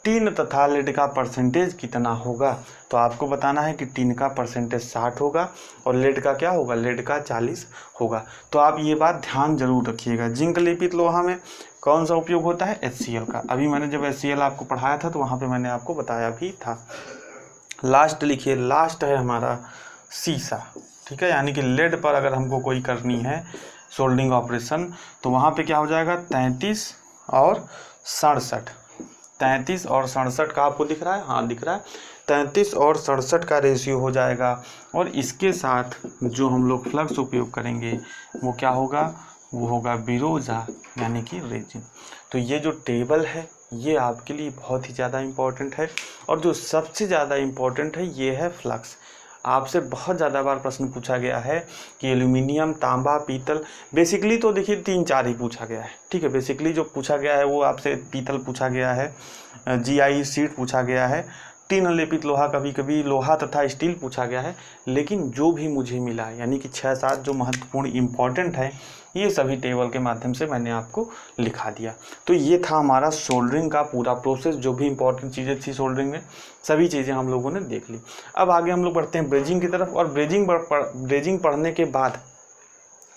टिन तथा लेड का परसेंटेज कितना होगा, तो आपको बताना है कि टिन का परसेंटेज 60 होगा और लेड का क्या होगा, लेड का 40 होगा। तो आप ये बात ध्यान जरूर रखिएगा। जिंक लेपित लोहा में कौन सा उपयोग होता है, HCl का। अभी मैंने जब HCl आपको पढ़ाया था तो वहाँ पे मैंने आपको बताया भी था। लास्ट लिखिए, लास्ट है हमारा सीसा, ठीक है। यानी कि लेड पर अगर हमको कोई करनी है सोल्डरिंग ऑपरेशन तो वहाँ पे क्या हो जाएगा, 33 और 67। 33 और 67 का आपको दिख रहा है, हाँ दिख रहा है। 33 और 67 का रेशियो हो जाएगा और इसके साथ जो हम लोग फ्लक्स उपयोग करेंगे वो क्या होगा, वो होगा बिरोजा यानी कि रेजिन। तो ये जो टेबल है ये आपके लिए बहुत ही ज़्यादा इम्पोर्टेंट है और जो सबसे ज़्यादा इम्पोर्टेंट है ये है फ्लक्स। आपसे बहुत ज़्यादा बार प्रश्न पूछा गया है कि एल्यूमिनियम, तांबा, पीतल, बेसिकली तो देखिए 3-4 ही पूछा गया है, ठीक है। बेसिकली जो पूछा गया है वो आपसे पीतल पूछा गया है, GI शीट पूछा गया है, टिन लेपित लोहा, कभी कभी लोहा तथा स्टील पूछा गया है। लेकिन जो भी मुझे मिला यानी कि 6-7 जो महत्वपूर्ण इम्पॉर्टेंट है ये सभी टेबल के माध्यम से मैंने आपको लिखा दिया। तो ये था हमारा सोल्डरिंग का पूरा प्रोसेस, जो भी इम्पोर्टेंट चीज़ें थी सोल्डरिंग में सभी चीज़ें हम लोगों ने देख ली। अब आगे हम लोग बढ़ते हैं ब्रेजिंग की तरफ और ब्रेजिंग पढ़ने के बाद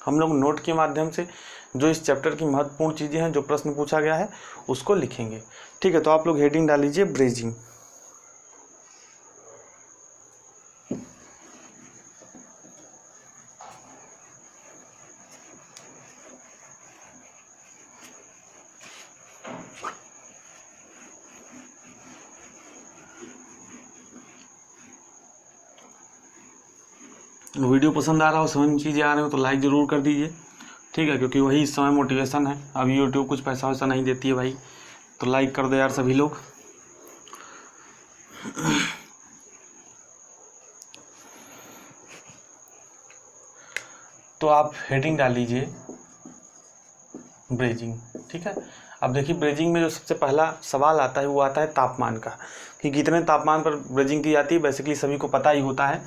हम लोग नोट के माध्यम से जो इस चैप्टर की महत्वपूर्ण चीज़ें हैं, जो प्रश्न पूछा गया है उसको लिखेंगे, ठीक है। तो आप लोग हेडिंग डाल लीजिए ब्रेजिंग। वीडियो पसंद आ रहा हो, समझ में चीज़ें आ रही हो तो लाइक ज़रूर कर दीजिए, ठीक है, क्योंकि वही इस समय मोटिवेशन है। अभी यूट्यूब कुछ पैसा वैसा नहीं देती है भाई, तो लाइक कर दो यार सभी लोग। तो आप हेडिंग डाल लीजिए ब्रेजिंग, ठीक है। अब देखिए ब्रेजिंग में जो सबसे पहला सवाल आता है वो आता है तापमान का, कि कितने तापमान पर ब्रेजिंग की जाती है, बेसिकली सभी को पता ही होता है।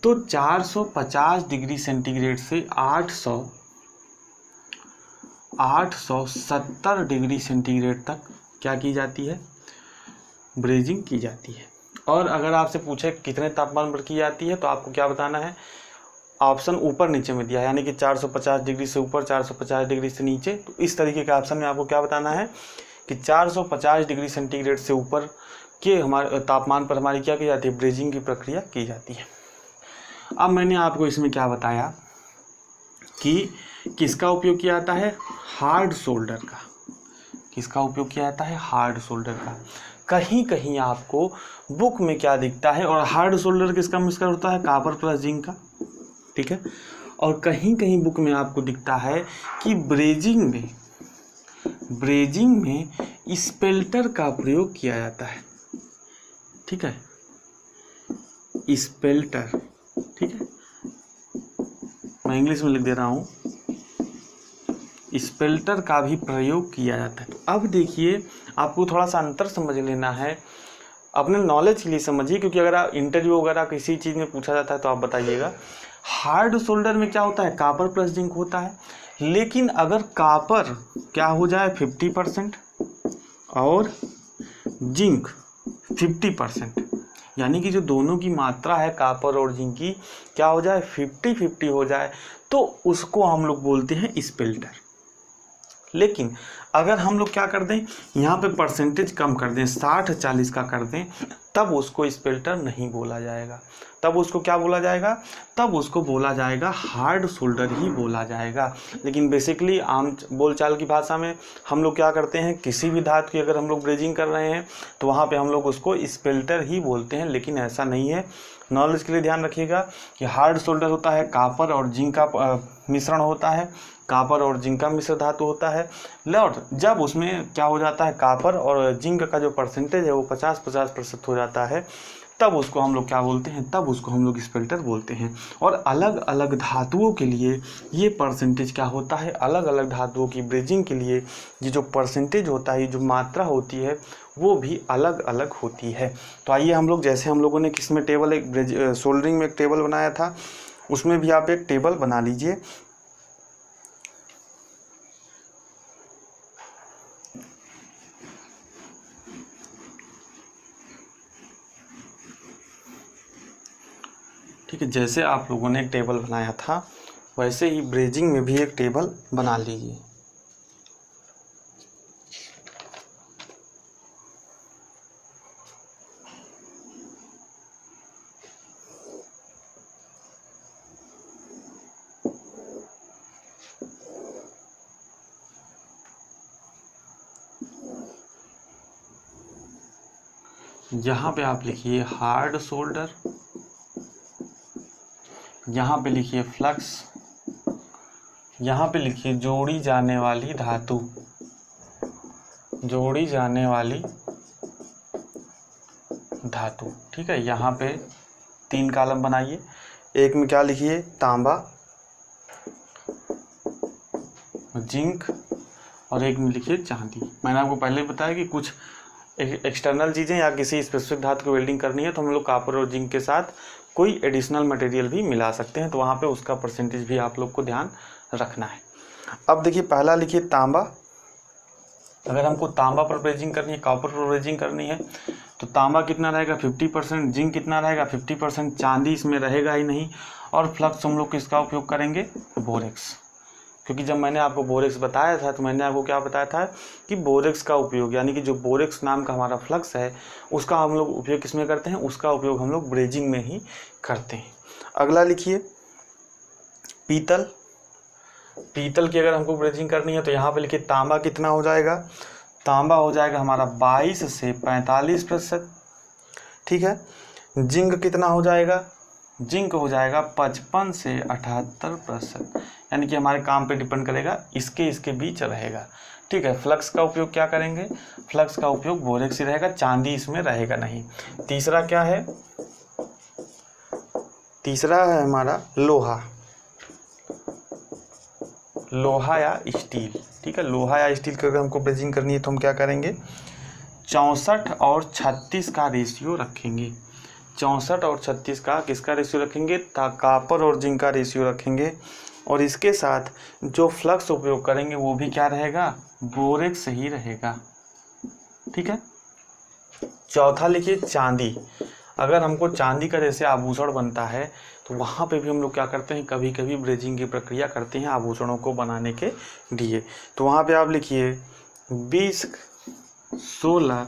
तो 450 डिग्री सेंटीग्रेड से 870 डिग्री सेंटीग्रेड तक क्या की जाती है, ब्रेजिंग की जाती है। और अगर आपसे पूछे कितने तापमान पर की जाती है तो आपको क्या बताना है, ऑप्शन ऊपर नीचे में दिया है, यानी कि 450 डिग्री से ऊपर, 450 डिग्री से नीचे। तो इस तरीके के ऑप्शन में आपको क्या बताना है कि 450 डिग्री सेंटीग्रेड से ऊपर के हमारे तापमान पर हमारी क्या की जाती है, ब्रेजिंग की प्रक्रिया की जाती है। अब मैंने आपको इसमें क्या बताया कि किसका उपयोग किया जाता है, हार्ड सोल्डर का। किसका उपयोग किया जाता है, हार्ड सोल्डर का। कहीं कहीं आपको बुक में क्या दिखता है, और हार्ड सोल्डर किसका मिक्सचर होता है, कॉपर प्लस जिंक का, ठीक है। और कहीं कहीं बुक में आपको दिखता है कि ब्रेजिंग में स्पेल्टर का प्रयोग किया जाता है, ठीक है, स्पेल्टर, ठीक है। मैं इंग्लिश में लिख दे रहा हूँ, स्पेल्टर का भी प्रयोग किया जाता है। तो अब देखिए आपको थोड़ा सा अंतर समझ लेना है, अपने नॉलेज के लिए समझिए, क्योंकि अगर आप इंटरव्यू वगैरह किसी चीज़ में पूछा जाता है तो आप बताइएगा। हार्ड सोल्डर में क्या होता है, कॉपर प्लस जिंक होता है, लेकिन अगर कॉपर क्या हो जाए 50% और जिंक 50%, यानी कि जो दोनों की मात्रा है कॉपर और जिंक की क्या हो जाए, 50-50 हो जाए, तो उसको हम लोग बोलते हैं स्पेल्टर। लेकिन अगर हम लोग क्या कर दें, यहाँ पे परसेंटेज कम कर दें, 60-40 का कर दें, तब उसको स्पेल्टर नहीं बोला जाएगा। तब उसको क्या बोला जाएगा, तब उसको बोला जाएगा हार्ड सोल्डर ही बोला जाएगा। लेकिन बेसिकली आम बोलचाल की भाषा में हम लोग क्या करते हैं, किसी भी धातु की अगर हम लोग ब्रेजिंग कर रहे हैं तो वहाँ पे हम लोग उसको स्पेल्टर ही बोलते हैं, लेकिन ऐसा नहीं है। नॉलेज के लिए ध्यान रखिएगा कि हार्ड सोल्डर होता है कॉपर और जिंक का मिश्रण होता है, कॉपर और जिंक का मिश्र धातु होता है। और जब उसमें क्या हो जाता है, कॉपर और जिंक का जो परसेंटेज है वो 50-50% हो जाता है, तब उसको हम लोग क्या बोलते हैं, तब उसको हम लोग स्पेल्टर बोलते हैं। और अलग अलग धातुओं के लिए ये परसेंटेज क्या होता है, अलग अलग धातुओं की ब्रेजिंग के लिए ये जो परसेंटेज होता है, जो मात्रा होती है, वो भी अलग अलग होती है। तो आइए हम लोग, जैसे हम लोगों ने किस में टेबल, एक सोल्डरिंग में एक टेबल बनाया था, उसमें भी आप एक टेबल बना लीजिए। ठीक है, जैसे आप लोगों ने एक टेबल बनाया था वैसे ही ब्रेजिंग में भी एक टेबल बना लीजिए। यहाँ पे आप लिखिए हार्ड सोल्डर, यहाँ पे लिखिए फ्लक्स, यहाँ पे लिखिए जोड़ी जाने वाली धातु, जोड़ी जाने वाली धातु। ठीक है, यहाँ पे 3 कॉलम बनाइए। एक में क्या लिखिए, तांबा, जिंक, और एक में लिखिए चांदी। मैंने आपको पहले ही बताया कि कुछ एक्सटर्नल चीज़ें या किसी स्पेसिफिक धातु की वेल्डिंग करनी है तो हम लोग कॉपर और जिंक के साथ कोई एडिशनल मटेरियल भी मिला सकते हैं, तो वहाँ पे उसका परसेंटेज भी आप लोग को ध्यान रखना है। अब देखिए, पहला लिखिए तांबा। अगर हमको तांबा पर ब्रेजिंग करनी है, कॉपर पर ब्रेजिंग करनी है, तो तांबा कितना रहेगा 50%, जिंक कितना रहेगा 50%, चांदी इसमें रहेगा ही नहीं, और फ्लक्स हम लोग किसका उपयोग करेंगे, बोरेक्स। क्योंकि जब मैंने आपको बोरेक्स बताया था तो मैंने आपको क्या बताया था कि बोरेक्स का उपयोग, यानी कि जो बोरेक्स नाम का हमारा फ्लक्स है उसका हम लोग उपयोग किसमें करते हैं, उसका उपयोग हम लोग ब्रेजिंग में ही करते हैं। अगला लिखिए पीतल। पीतल की अगर हमको ब्रेजिंग करनी है तो यहाँ पे लिखिए तांबा कितना हो जाएगा, तांबा हो जाएगा हमारा 22 से 45%। ठीक है, जिंक कितना हो जाएगा, जिंक हो जाएगा 55 से 78%, यानी कि हमारे काम पे डिपेंड करेगा, इसके बीच रहेगा। ठीक है, फ्लक्स का उपयोग क्या करेंगे, फ्लक्स का उपयोग बोरेक्स ही रहेगा, चांदी इसमें रहेगा नहीं। तीसरा क्या है, तीसरा है हमारा लोहा, लोहा या स्टील। ठीक है, लोहा या स्टील की अगर हमको ब्रेजिंग करनी है तो हम क्या करेंगे, 64 और 36 का रेशियो रखेंगे। 64 और 36 का किसका रेशियो रखेंगे, कॉपर और जिंक का रेशियो रखेंगे, और इसके साथ जो फ्लक्स उपयोग करेंगे वो भी क्या रहेगा, बोरेक्स ही रहेगा। ठीक है, चौथा लिखिए चांदी। अगर हमको चांदी का जैसे आभूषण बनता है तो वहाँ पे भी हम लोग क्या करते हैं, कभी कभी ब्रेजिंग की प्रक्रिया करते हैं आभूषणों को बनाने के लिए। तो वहाँ पे आप लिखिए 20, 16,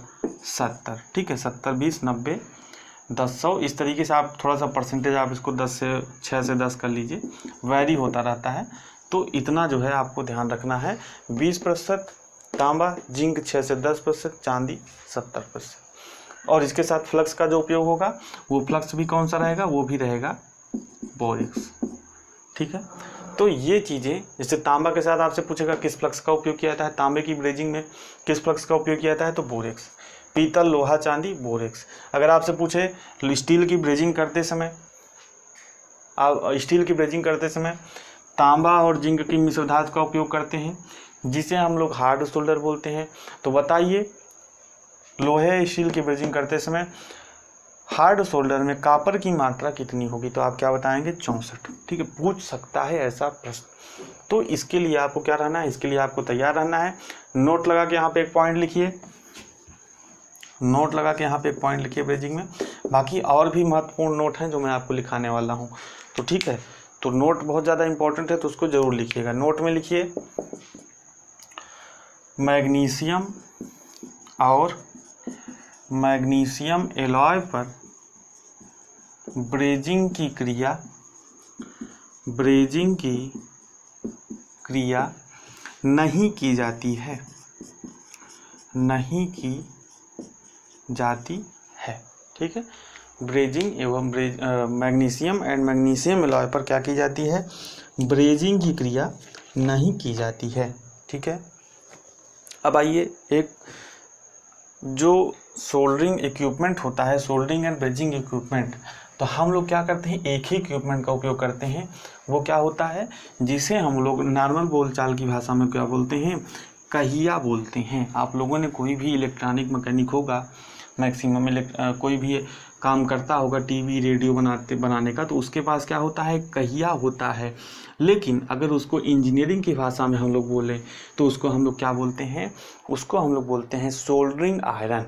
70। ठीक है, 70, 20, 90, 10, 100, इस तरीके से आप थोड़ा सा परसेंटेज आप इसको 6 से 10 कर लीजिए, वैरी होता रहता है। तो इतना जो है आपको ध्यान रखना है, 20% तांबा, जिंक 6 से 10%, चांदी 70%। और इसके साथ फ्लक्स का जो उपयोग होगा वो फ्लक्स भी कौन सा रहेगा, वो भी रहेगा बोरेक्स। ठीक है, तो ये चीज़ें, जैसे तांबा के साथ आपसे पूछेगा किस फ्लक्स का उपयोग किया जाता है, तांबे की ब्रेजिंग में किस फ्लक्स का उपयोग किया जाता है, तो बोरेक्स। पीतल, लोहा, चांदी, बोरेक्स। अगर आपसे पूछे स्टील की ब्रेजिंग करते समय, आप स्टील की ब्रेजिंग करते समय तांबा और जिंक की मिश्र धातु का उपयोग करते हैं जिसे हम लोग हार्ड सोल्डर बोलते हैं, तो बताइए लोहे स्टील की ब्रेजिंग करते समय हार्ड सोल्डर में कॉपर की मात्रा कितनी होगी, तो आप क्या बताएंगे, 64। ठीक है, पूछ सकता है ऐसा प्रश्न। तो इसके लिए आपको क्या रहना है, इसके लिए आपको तैयार रहना है। नोट लगा के यहाँ पे एक पॉइंट लिखिए, नोट लगा के यहाँ पे एक पॉइंट लिखिए ब्रेजिंग में। बाकी और भी महत्वपूर्ण नोट हैं जो मैं आपको लिखाने वाला हूँ, तो ठीक है, तो नोट बहुत ज़्यादा इंपॉर्टेंट है तो उसको ज़रूर लिखिएगा। नोट में लिखिए मैग्नीशियम और मैग्नीशियम एलॉय पर ब्रेजिंग की क्रिया नहीं की जाती है, नहीं की जाती है। ठीक है, ब्रेजिंग एवं मैग्नीशियम एंड मैग्नीशियम एलॉय पर क्या की जाती है, ब्रेजिंग की क्रिया नहीं की जाती है। ठीक है, अब आइए एक जो सोल्डरिंग इक्विपमेंट होता है, सोल्डरिंग एंड ब्रेजिंग इक्विपमेंट, तो हम लोग क्या करते हैं, एक ही इक्विपमेंट का उपयोग करते हैं। वो क्या होता है, जिसे हम लोग नॉर्मल बोलचाल की भाषा में क्या बोलते हैं, कहिया बोलते हैं। आप लोगों ने कोई भी इलेक्ट्रॉनिक मैकेनिक होगा, मैक्सिमम कोई भी काम करता होगा टीवी रेडियो बनाने का, तो उसके पास क्या होता है, कहिया होता है। लेकिन अगर उसको इंजीनियरिंग की भाषा में हम लोग बोलें तो उसको हम लोग क्या बोलते हैं, उसको हम लोग बोलते हैं सोल्डरिंग आयरन।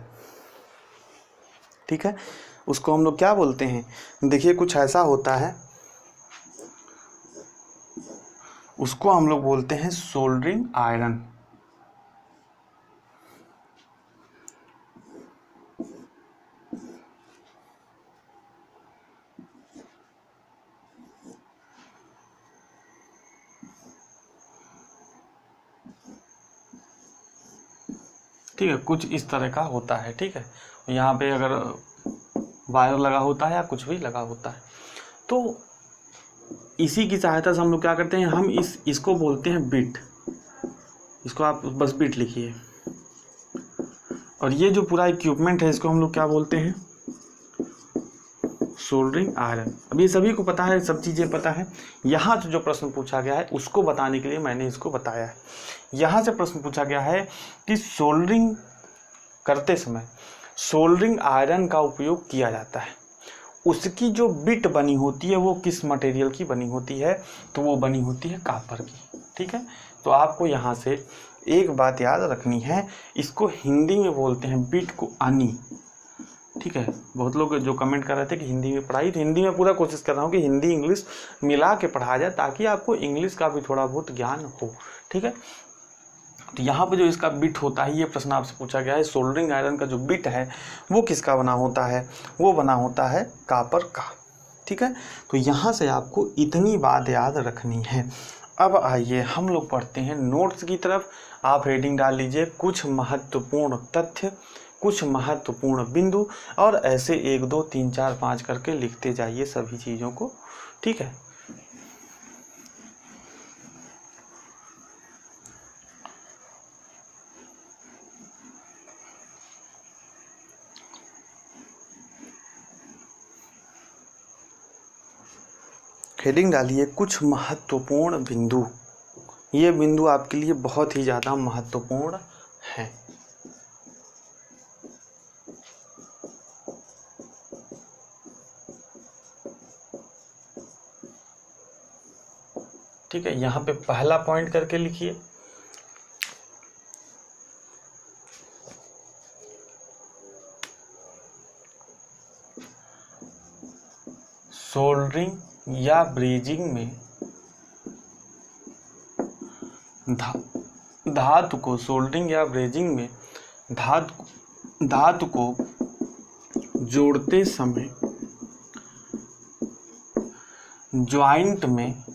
ठीक है, उसको हम लोग क्या बोलते हैं, देखिए कुछ ऐसा होता है, उसको हम लोग बोलते हैं सोल्डरिंग आयरन। ठीक है, कुछ इस तरह का होता है। ठीक है, यहाँ पे अगर वायर लगा होता है या कुछ भी लगा होता है, तो इसी की सहायता से हम लोग क्या करते हैं, हम इसको बोलते हैं बिट। इसको आप बस बिट लिखिए। और ये जो पूरा इक्विपमेंट है इसको हम लोग क्या बोलते हैं, सोल्डरिंग आयरन। अब ये सभी को पता है, सब चीज़ें पता है। यहाँ से जो प्रश्न पूछा गया है उसको बताने के लिए मैंने इसको बताया है। यहाँ से प्रश्न पूछा गया है कि सोल्डरिंग करते समय सोल्डरिंग आयरन का उपयोग किया जाता है, उसकी जो बिट बनी होती है वो किस मटेरियल की बनी होती है, तो वो बनी होती है कॉपर की। ठीक है, तो आपको यहाँ से एक बात याद रखनी है, इसको हिंदी में बोलते हैं बिट को आनी। ठीक है, बहुत लोग जो कमेंट कर रहे थे कि हिंदी में पढ़ाई, तो हिंदी में पूरा कोशिश कर रहा हूँ कि हिंदी इंग्लिश मिला के पढ़ाया जाए ताकि आपको इंग्लिश का भी थोड़ा बहुत ज्ञान हो। ठीक है, तो यहाँ पे जो इसका बिट होता है, ये प्रश्न आपसे पूछा गया है, सोल्डरिंग आयरन का जो बिट है वो किसका बना होता है, वो बना होता है कॉपर का। ठीक है, तो यहाँ से आपको इतनी बात याद रखनी है। अब आइए हम लोग पढ़ते हैं नोट्स की तरफ। आप हेडिंग डाल लीजिए कुछ महत्वपूर्ण तथ्य, कुछ महत्वपूर्ण बिंदु, और ऐसे 1 2 3 4 5 करके लिखते जाइए सभी चीज़ों को। ठीक है, हेडिंग डालिए कुछ महत्वपूर्ण बिंदु। ये बिंदु आपके लिए बहुत ही ज़्यादा महत्वपूर्ण है। ठीक है, यहाँ पे पहला पॉइंट करके लिखिए, सोल्डरिंग या ब्रेजिंग में धातु को, सोल्डरिंग या ब्रेजिंग में धातु को जोड़ते समय ज्वाइंट में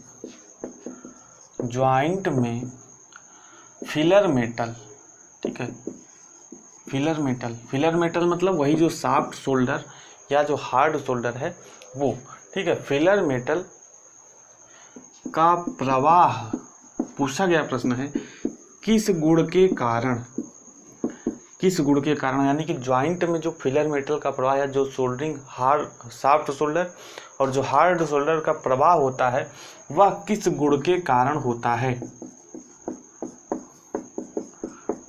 फिलर मेटल। ठीक है, फिलर मेटल मतलब वही जो सॉफ्ट सोल्डर या जो हार्ड सोल्डर है वो। ठीक है, फिलर मेटल का प्रवाह, पूछा गया प्रश्न है किस गुण के कारण, यानी कि ज्वाइंट में जो फिलर मेटल का प्रवाह या जो सोल्डरिंग हार्ड सॉफ्ट सोल्डर और जो हार्ड सोल्डर का प्रवाह होता है वह किस गुण के कारण होता है,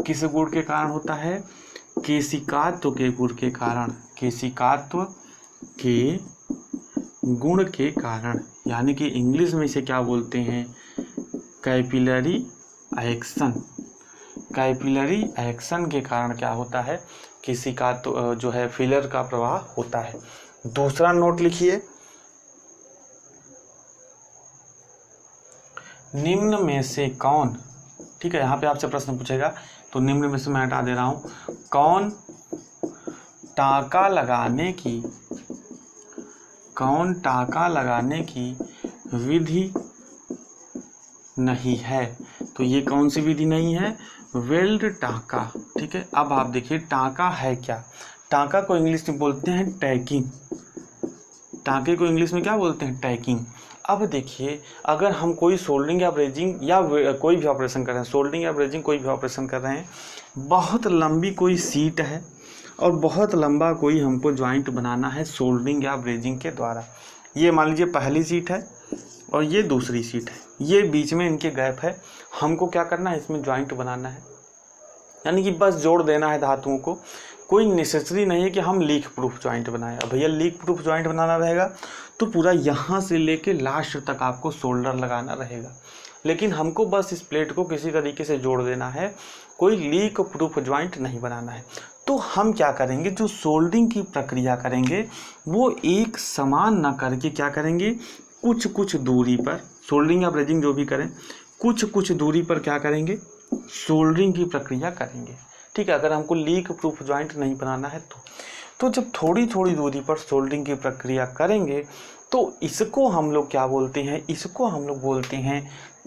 किस गुण के कारण होता है, केशिकात्व के गुण के कारण, केशिकात्व के गुण के कारण, यानी कि इंग्लिश में इसे क्या बोलते हैं, कैपिलरी एक्शन। कैपिलरी एक्शन के कारण क्या होता है, केशिकात्व जो है फिलर का प्रवाह होता है। दूसरा नोट लिखिए, निम्न में से कौन, ठीक है, यहाँ पे आपसे प्रश्न पूछेगा तो निम्न में से मैं हटा दे रहा हूँ, कौन टाँका लगाने की विधि नहीं है, तो ये कौन सी विधि नहीं है, वेल्ड टाँका। ठीक है, अब आप देखिए टाँका है क्या, टाँका को इंग्लिश में बोलते हैं टैकिंग, टाँके को इंग्लिश में क्या बोलते हैं, टैकिंग। अब देखिए अगर हम कोई सोल्डरिंग या ब्रेजिंग या कोई भी ऑपरेशन कर रहे हैं, सोल्डरिंग या ब्रेजिंग कोई भी ऑपरेशन कर रहे हैं, बहुत लंबी कोई सीट है और बहुत लंबा कोई हमको ज्वाइंट बनाना है सोल्डरिंग या ब्रेजिंग के द्वारा। ये मान लीजिए पहली सीट है और ये दूसरी सीट है, ये बीच में इनके गैप है, हमको क्या करना है, इसमें ज्वाइंट बनाना है। यानी कि बस जोड़ देना है धातुओं को, कोई नेसेसरी नहीं है कि हम लीक प्रूफ जॉइंट बनाएं। अब भैया लीक प्रूफ जॉइंट बनाना रहेगा तो पूरा यहाँ से लेके लास्ट तक आपको सोल्डर लगाना रहेगा, लेकिन हमको बस इस प्लेट को किसी तरीके से जोड़ देना है, कोई लीक प्रूफ जॉइंट नहीं बनाना है। तो हम क्या करेंगे, जो सोल्डरिंग की प्रक्रिया करेंगे वो एक समान ना करके क्या करेंगे, कुछ कुछ दूरी पर, सोल्डरिंग या ब्रेजिंग जो भी करें, कुछ कुछ दूरी पर क्या करेंगे, सोल्डरिंग की प्रक्रिया करेंगे। ठीक है, अगर हमको लीक प्रूफ जॉइंट नहीं बनाना है तो जब थोड़ी थोड़ी दूरी पर सोल्डरिंग की प्रक्रिया करेंगे तो इसको हम लोग क्या बोलते हैं, इसको हम लोग बोलते हैं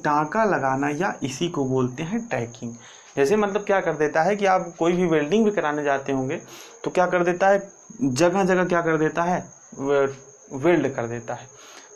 टाँका लगाना, या इसी को बोलते हैं टैकिंग। जैसे मतलब क्या कर देता है कि आप कोई भी वेल्डिंग भी कराने जाते होंगे तो क्या कर देता है, जगह जगह क्या कर देता है, वेल्ड कर देता है,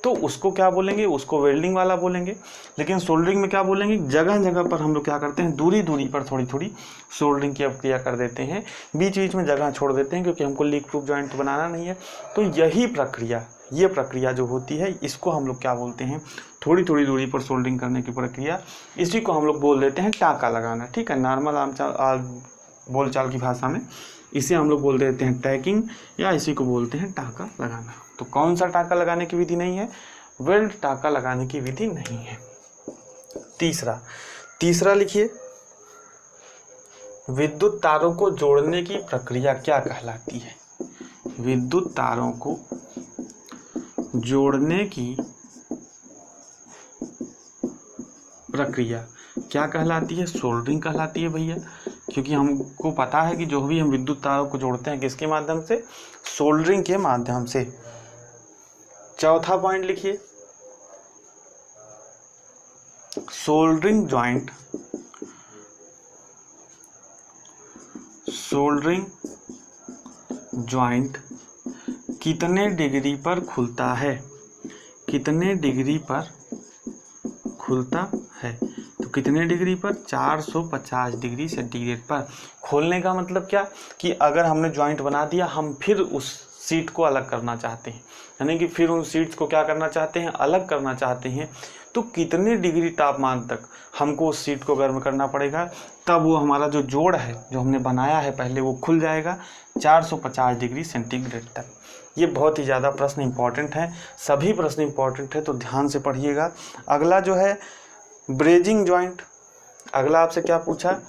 तो उसको क्या बोलेंगे, उसको वेल्डिंग वाला बोलेंगे। लेकिन सोल्डरिंग में क्या बोलेंगे, जगह जगह पर हम लोग क्या करते हैं, दूरी दूरी पर थोड़ी थोड़ी सोल्डरिंग की प्रक्रिया कर देते हैं, बीच बीच में जगह छोड़ देते हैं, क्योंकि हमको लीक प्रूफ जॉइंट बनाना नहीं है। तो यही प्रक्रिया, ये प्रक्रिया जो होती है इसको हम लोग क्या बोलते हैं, थोड़ी थोड़ी दूरी पर सोल्डरिंग करने की प्रक्रिया, इसी को हम लोग बोल देते हैं टाँका लगाना। ठीक है, नॉर्मल आम बोलचाल की भाषा में इसे हम लोग बोल देते हैं टैकिंग, या इसी को बोलते हैं टाँका लगाना। तो कौन सा टाँका लगाने की विधि नहीं है, वेल्ड टाँका लगाने की विधि नहीं है। तीसरा लिखिए, विद्युत तारों को जोड़ने की प्रक्रिया क्या कहलाती है। विद्युत तारों को जोड़ने की प्रक्रिया क्या कहलाती है, सोल्डरिंग कहलाती है भैया, क्योंकि हमको पता है कि जो भी हम विद्युत तारों को जोड़ते हैं किसके माध्यम से, सोल्डरिंग के माध्यम से। चौथा पॉइंट लिखिए, सोल्डरिंग जॉइंट कितने डिग्री पर खुलता है, कितने डिग्री पर खुलता है, तो कितने डिग्री पर, 450 डिग्री सेंटीग्रेड पर। खोलने का मतलब क्या, कि अगर हमने जॉइंट बना दिया, हम फिर उस सीट को अलग करना चाहते हैं, यानी कि फिर उन सीट्स को क्या करना चाहते हैं, अलग करना चाहते हैं, तो कितने डिग्री तापमान तक हमको उस सीट को गर्म करना पड़ेगा, तब वो हमारा जो जोड़ है जो हमने बनाया है पहले वो खुल जाएगा 450 डिग्री सेंटीग्रेड तक। ये बहुत ही ज़्यादा प्रश्न इंपॉर्टेंट है, सभी प्रश्न इंपॉर्टेंट है, तो ध्यान से पढ़िएगा। अगला जो है ब्रेजिंग जॉइंट, अगला आपसे क्या पूछा,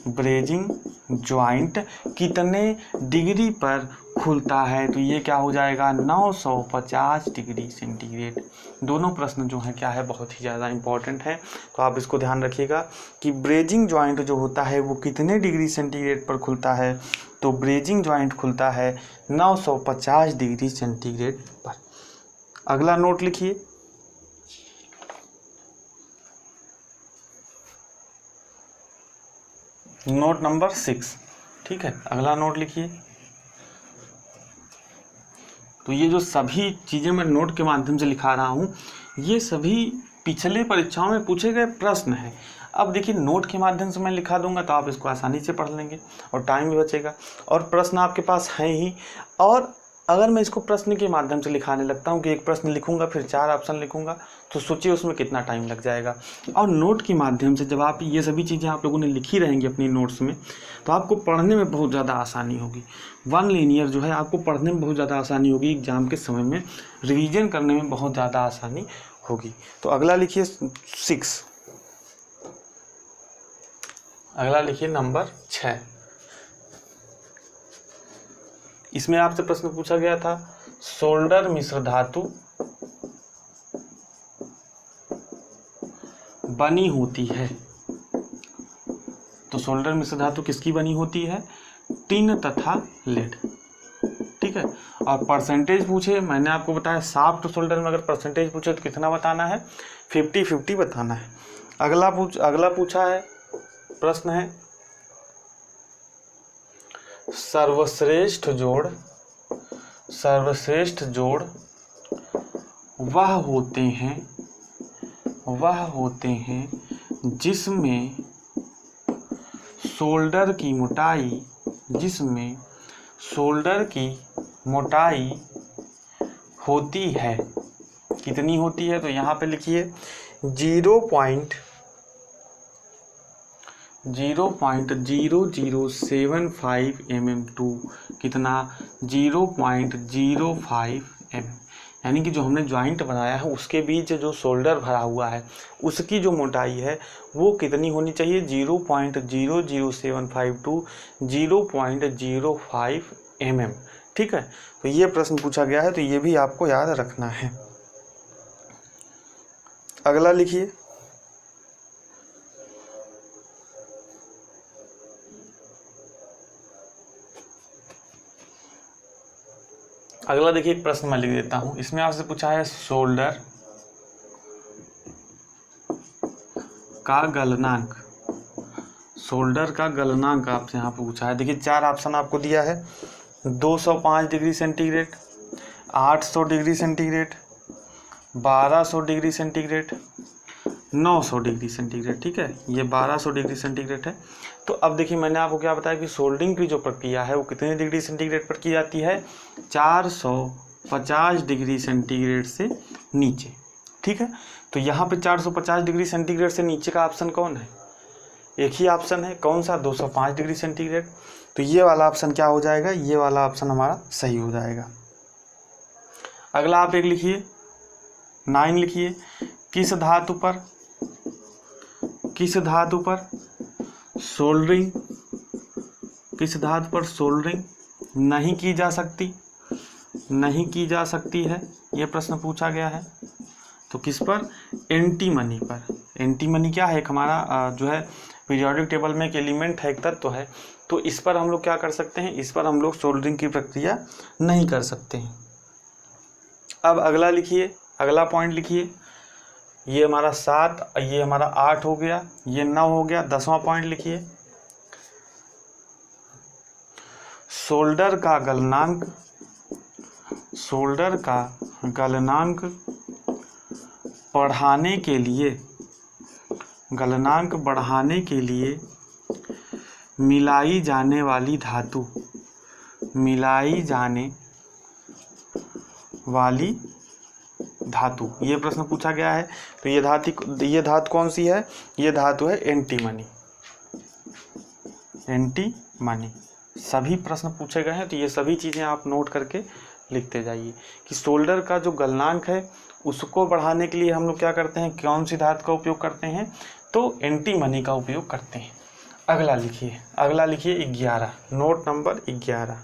ब्रेजिंग जॉइंट कितने डिग्री पर खुलता है, तो ये क्या हो जाएगा, 950 डिग्री सेंटीग्रेड। दोनों प्रश्न जो हैं क्या है, बहुत ही ज़्यादा इंपॉर्टेंट है, तो आप इसको ध्यान रखिएगा कि ब्रेजिंग जॉइंट जो होता है वो कितने डिग्री सेंटीग्रेड पर खुलता है, तो ब्रेजिंग जॉइंट खुलता है 950 डिग्री सेंटीग्रेड पर। अगला नोट लिखिए, नोट नंबर 6। ठीक है, अगला नोट लिखिए। तो ये जो सभी चीज़ें मैं नोट के माध्यम से लिखा रहा हूँ, ये सभी पिछले परीक्षाओं में पूछे गए प्रश्न हैं। अब देखिए, नोट के माध्यम से मैं लिखा दूंगा तो आप इसको आसानी से पढ़ लेंगे और टाइम भी बचेगा, और प्रश्न आपके पास हैं ही। और अगर मैं इसको प्रश्न के माध्यम से लिखाने लगता हूँ कि एक प्रश्न लिखूंगा फिर 4 ऑप्शन लिखूंगा, तो सोचिए उसमें कितना टाइम लग जाएगा। और नोट के माध्यम से जब आप ये सभी चीज़ें आप लोगों ने लिखी रहेंगी अपनी नोट्स में, तो आपको पढ़ने में बहुत ज़्यादा आसानी होगी। वन लीनियर जो है आपको पढ़ने में बहुत ज़्यादा आसानी होगी, एग्जाम के समय में रिवीजन करने में बहुत ज़्यादा आसानी होगी। तो अगला लिखिए 6, अगला लिखिए नंबर 6। इसमें आपसे प्रश्न पूछा गया था, सोल्डर मिश्र धातु बनी होती है, तो सोल्डर मिश्र धातु किसकी बनी होती है, टिन तथा लेड। ठीक है, और परसेंटेज पूछे, मैंने आपको बताया सॉफ्ट सोल्डर में अगर परसेंटेज पूछे तो कितना बताना है, 50-50 बताना है। अगला पूछा है प्रश्न है, सर्वश्रेष्ठ जोड़ वह होते हैं जिसमें सोल्डर की मोटाई होती है। कितनी होती है, तो यहाँ पे लिखिए 0.0075 mm2 कितना 0.05 mm, यानी कि जो हमने ज्वाइंट बनाया है उसके बीच जो शोल्डर भरा हुआ है उसकी जो मोटाई है वो कितनी होनी चाहिए 0.00752 टू 0.05 mm। ठीक है, तो ये प्रश्न पूछा गया है, तो ये भी आपको याद रखना है। अगला लिखिए, अगला देखिए एक प्रश्न मैं लिख देता हूं। इसमें आपसे पूछा है शोल्डर का गलनांक, शोल्डर का गलनांक आपसे यहाँ पे पूछा है। देखिए 4 ऑप्शन आपको दिया है, 205 degree centigrade, 800 degree centigrade, 1200 degree centigrade, 900 degree centigrade. ठीक है, ये 1200 डिग्री सेंटीग्रेड है। तो अब देखिए मैंने आपको क्या बताया कि सोल्डरिंग की जो प्रक्रिया है वो कितने डिग्री सेंटीग्रेड पर की जाती है, 450 डिग्री सेंटीग्रेड से नीचे। ठीक है, तो यहाँ पे 450 डिग्री सेंटीग्रेड से नीचे का ऑप्शन कौन है, एक ही ऑप्शन है, कौन सा, 205 डिग्री सेंटीग्रेड। तो ये वाला ऑप्शन क्या हो जाएगा, ये वाला ऑप्शन हमारा सही हो जाएगा। अगला आप एक लिखिए, 9 लिखिए, किस धातु पर सोल्डरिंग, किस धातु पर सोल्डरिंग नहीं की जा सकती है, यह प्रश्न पूछा गया है। तो किस पर, एंटीमनी पर। एंटीमनी क्या है, एक हमारा जो है पीरियोडिक टेबल में एक एलिमेंट है, एक तत्व है। तो इस पर हम लोग क्या कर सकते हैं, इस पर हम लोग सोल्डरिंग की प्रक्रिया नहीं कर सकते हैं। अब अगला लिखिए, अगला पॉइंट लिखिए, ये हमारा 7, ये हमारा 8 हो गया, ये 9 हो गया। 10वां पॉइंट लिखिए, शोल्डर का गलनांक बढ़ाने के लिए मिलाई जाने वाली धातु, ये प्रश्न पूछा गया है। तो ये धातु कौन सी है, ये धातु है एंटीमनी। सभी प्रश्न पूछे गए हैं, तो ये सभी चीज़ें आप नोट करके लिखते जाइए कि शोल्डर का जो गलनांक है उसको बढ़ाने के लिए हम लोग क्या करते हैं, कौन सी धातु का उपयोग करते हैं, तो एंटीमनी का उपयोग करते हैं। अगला लिखिए 11, नोट नंबर 11।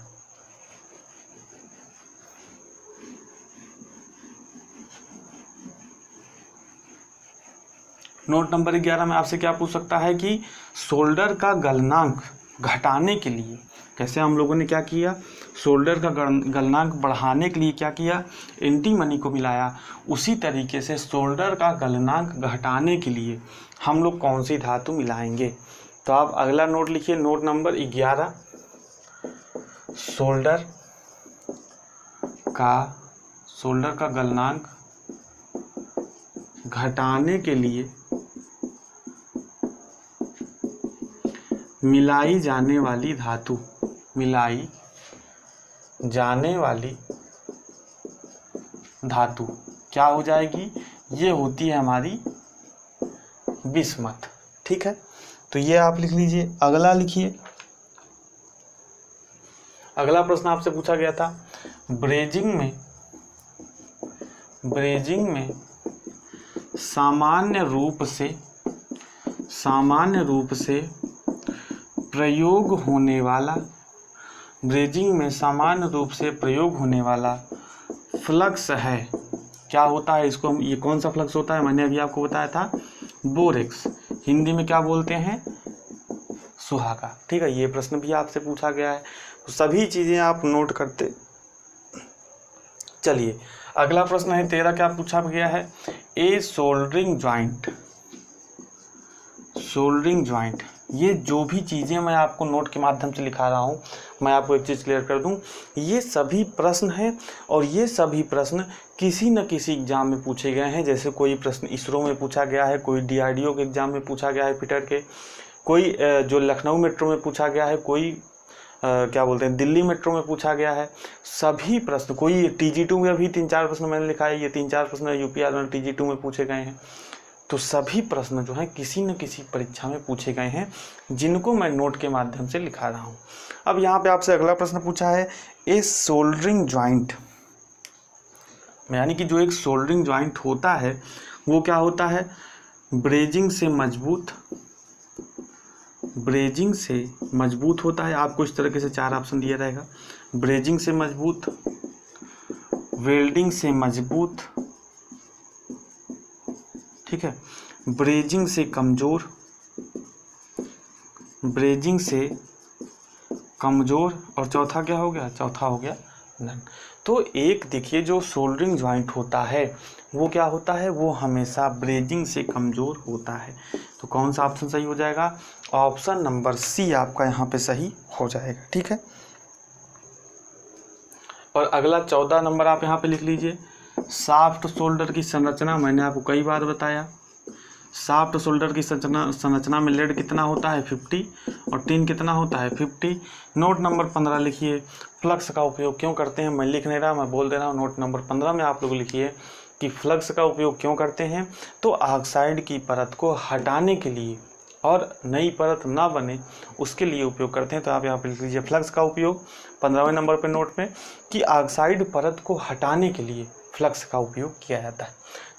नोट नंबर 11 में आपसे क्या पूछ सकता है कि शोल्डर का गलनांक घटाने के लिए कैसे हम लोगों ने क्या किया, शोल्डर का गलनांक बढ़ाने के लिए क्या किया, एंटीमनी को मिलाया। उसी तरीके से शोल्डर का गलनांक घटाने के लिए हम लोग कौन सी धातु मिलाएंगे। तो आप अगला नोट लिखिए, नोट नंबर 11, शोल्डर का गलनांक घटाने के लिए मिलाई जाने वाली धातु क्या हो जाएगी, ये होती है हमारी बिस्मथ। ठीक है, तो ये आप लिख लीजिए। अगला लिखिए, अगला प्रश्न आपसे पूछा गया था, ब्रेजिंग में सामान्य रूप से प्रयोग होने वाला फ्लक्स है, क्या होता है इसको, ये कौन सा फ्लक्स होता है, मैंने अभी आपको बताया था, बोरेक्स। हिंदी में क्या बोलते हैं, सुहागा। ठीक है, ये प्रश्न भी आपसे पूछा गया है, तो सभी चीज़ें आप नोट करते चलिए। अगला प्रश्न है 13, क्या पूछा गया है, ए सोल्डरिंग ज्वाइंट। ये जो भी चीज़ें मैं आपको नोट के माध्यम से लिखा रहा हूँ, मैं आपको एक चीज़ क्लियर कर दूँ, ये सभी प्रश्न हैं और ये सभी प्रश्न किसी न किसी एग्जाम में पूछे गए हैं। जैसे कोई प्रश्न इसरो में पूछा गया है, कोई DRDO के एग्ज़ाम में पूछा गया है फिटर के, कोई जो लखनऊ मेट्रो में पूछा गया है, कोई क्या बोलते हैं दिल्ली मेट्रो में पूछा गया है। सभी प्रश्न, कोई TG2 में भी 3-4 प्रश्न मैंने लिखा है, ये 3-4 प्रश्न UP TG2 में पूछे गए हैं। तो सभी प्रश्न जो हैं किसी न किसी परीक्षा में पूछे गए हैं, जिनको मैं नोट के माध्यम से लिखा रहा हूँ। अब यहाँ पे आपसे अगला प्रश्न पूछा है, ए सोल्डरिंग जॉइंट, यानी कि जो एक सोल्डरिंग जॉइंट होता है वो क्या होता है, ब्रेजिंग से मजबूत होता है। आपको इस तरीके से 4 ऑप्शन दिया रहेगा, ब्रेजिंग से मजबूत, वेल्डिंग से मजबूत, ठीक है, ब्रेजिंग से कमज़ोर, ब्रेजिंग से कमज़ोर, और चौथा क्या हो गया, चौथा हो गया नन। तो एक देखिए जो सोल्डरिंग जॉइंट होता है वो क्या होता है, वो हमेशा ब्रेजिंग से कमज़ोर होता है। तो कौन सा ऑप्शन सही हो जाएगा, ऑप्शन नंबर सी आपका यहाँ पे सही हो जाएगा, ठीक है। और अगला 14 नंबर आप यहाँ पे लिख लीजिए, सॉफ्ट शोल्डर की संरचना। मैंने आपको कई बार बताया, सॉफ्ट शोल्डर की संरचना में लेड कितना होता है 50 और टिन कितना होता है 50। नोट नंबर 15 लिखिए, फ्लक्स का उपयोग क्यों करते हैं, मैं लिख नहीं रहा, मैं बोल दे रहा हूँ। नोट नंबर 15 में आप लोग लिखिए कि फ्लक्स का उपयोग क्यों करते हैं, तो ऑक्साइड की परत को हटाने के लिए और नई परत ना बने उसके लिए उपयोग करते हैं। तो आप यहाँ पे लिख लीजिए फ्लक्स का उपयोग 15वें नंबर पे नोट में, कि ऑक्साइड परत को हटाने के लिए फ्लक्स का उपयोग किया जाता है।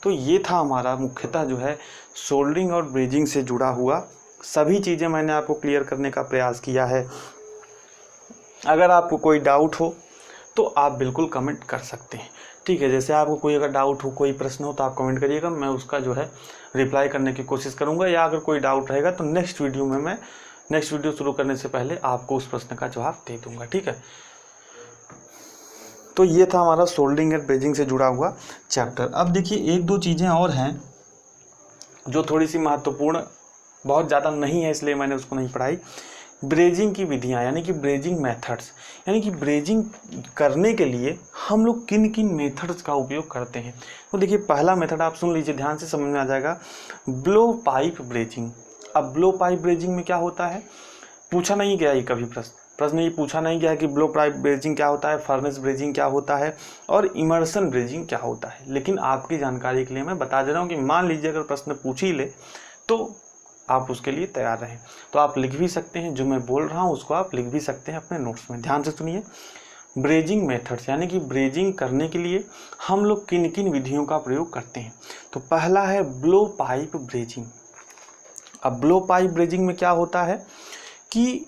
तो ये था हमारा मुख्यतः जो है सोल्डरिंग और ब्रेजिंग से जुड़ा हुआ सभी चीज़ें मैंने आपको क्लियर करने का प्रयास किया है। अगर आपको कोई डाउट हो तो आप बिल्कुल कमेंट कर सकते हैं, ठीक है। जैसे आपको कोई अगर डाउट हो, कोई प्रश्न हो तो आप कमेंट करिएगा, मैं उसका जो है रिप्लाई करने की कोशिश करूंगा। या अगर कोई डाउट रहेगा तो नेक्स्ट वीडियो शुरू करने से पहले आपको उस प्रश्न का जवाब दे दूंगा, ठीक है। तो ये था हमारा सोल्डरिंग एंड ब्रेजिंग से जुड़ा हुआ चैप्टर। अब देखिए 1-2 चीज़ें और हैं जो थोड़ी सी महत्वपूर्ण, बहुत ज़्यादा नहीं है इसलिए मैंने उसको नहीं पढ़ाई। ब्रेजिंग की विधियाँ, यानी कि ब्रेजिंग मेथड्स, यानी कि ब्रेजिंग करने के लिए हम लोग किन किन मेथड्स का उपयोग करते हैं। तो देखिए पहला मेथड आप सुन लीजिए, ध्यान से समझ में आ जाएगा, ब्लो पाइप ब्रेजिंग। अब ब्लो पाइप ब्रेजिंग में क्या होता है, पूछा नहीं गया ये कभी प्रश्न ये पूछा नहीं गया है कि ब्लो पाइप ब्रेजिंग क्या होता है, फर्नेस ब्रेजिंग क्या होता है और इमर्सन ब्रेजिंग क्या होता है। लेकिन आपकी जानकारी के लिए मैं बता दे रहा हूँ कि मान लीजिए अगर प्रश्न पूछ ही ले तो आप उसके लिए तैयार रहें। तो आप लिख भी सकते हैं, जो मैं बोल रहा हूँ उसको आप लिख भी सकते हैं अपने नोट्स में। ध्यान से सुनिए, ब्रेजिंग मेथड्स, यानी कि ब्रेजिंग करने के लिए हम लोग किन किन विधियों का प्रयोग करते हैं। तो पहला है ब्लो पाइप ब्रेजिंग। अब ब्लो पाइप ब्रेजिंग में क्या होता है कि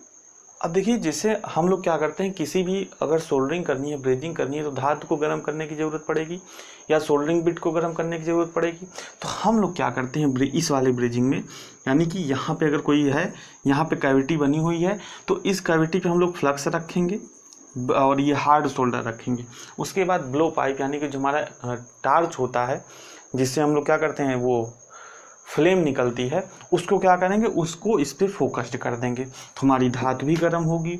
अब देखिए जैसे हम लोग क्या करते हैं, किसी भी अगर सोल्डरिंग करनी है, ब्रेजिंग करनी है तो धातु को गर्म करने की ज़रूरत पड़ेगी या सोल्डरिंग बिट को गर्म करने की ज़रूरत पड़ेगी। तो हम लोग क्या करते हैं इस वाले ब्रेजिंग में, यानी कि यहाँ पे अगर कोई है, यहाँ पे कैविटी बनी हुई है तो इस कैविटी पे हम लोग फ्लक्स रखेंगे और ये हार्ड शोल्डर रखेंगे। उसके बाद ब्लो पाइप, यानी कि जो हमारा टार्च होता है जिससे हम लोग क्या करते हैं वो फ्लेम निकलती है, उसको क्या करेंगे, उसको इस पर फोकस्ड कर देंगे। तो हमारी धातु भी गर्म होगी,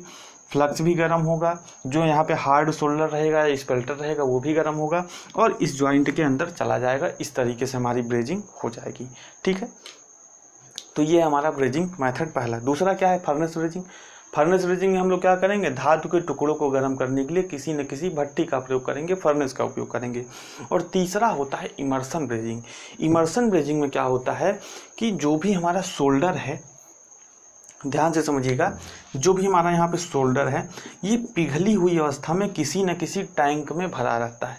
फ्लक्स भी गर्म होगा, जो यहाँ पे हार्ड शोल्डर रहेगा या स्पेल्टर रहेगा वो भी गर्म होगा और इस जॉइंट के अंदर चला जाएगा। इस तरीके से हमारी ब्रेजिंग हो जाएगी, ठीक है। तो ये हमारा ब्रेजिंग मेथड पहला। दूसरा क्या है, फर्नेस ब्रेजिंग। फर्नेस ब्रेजिंग में हम लोग क्या करेंगे, धातु के टुकड़ों को गर्म करने के लिए किसी न किसी भट्टी का प्रयोग करेंगे, फर्नेस का उपयोग करेंगे। और तीसरा होता है इमर्सन ब्रेजिंग। इमर्सन ब्रेजिंग में क्या होता है कि जो भी हमारा शोल्डर है, ध्यान से समझिएगा, जो भी हमारा यहाँ पे शोल्डर है ये पिघली हुई अवस्था में किसी न किसी टैंक में भरा रहता है,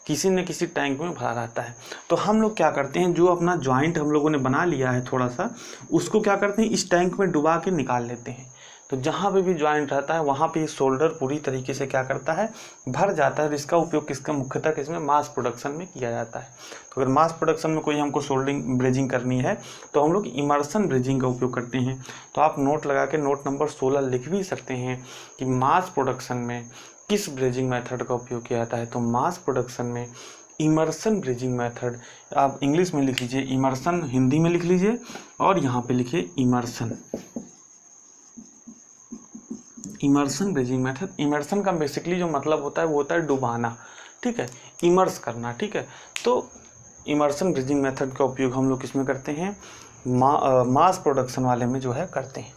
किसी न किसी टैंक में भरा रहता है। तो हम लोग क्या करते हैं, जो अपना जॉइंट हम लोगों ने बना लिया है थोड़ा सा, उसको क्या करते हैं इस टैंक में डुबा के निकाल लेते हैं। तो जहाँ पे भी जॉइंट रहता है वहाँ पे शोल्डर पूरी तरीके से क्या करता है, भर जाता है। इसका उपयोग किसका, मुख्यतः किसमें, मास प्रोडक्शन में किया जाता है। तो अगर मास प्रोडक्शन में कोई हमको सोल्डरिंग ब्रेजिंग करनी है तो हम लोग इमर्सन ब्रेजिंग का उपयोग करते हैं। तो आप नोट लगा के नोट नंबर 16 लिख भी सकते हैं कि मास प्रोडक्शन में किस ब्रेजिंग मेथड का उपयोग किया जाता है। तो मास प्रोडक्शन में इमर्सन ब्रेजिंग मेथड, आप इंग्लिश में लिख लीजिए इमर्सन, हिंदी में लिख लीजिए और यहाँ पे लिखिए immersion. Immersion brazing method, immersion का बेसिकली जो मतलब होता है वो होता है डुबाना, ठीक है, इमर्स करना, ठीक है। तो इमर्सन ब्रेजिंग मेथड का उपयोग हम लोग किसमें करते हैं, मास प्रोडक्शन वाले में जो है करते हैं।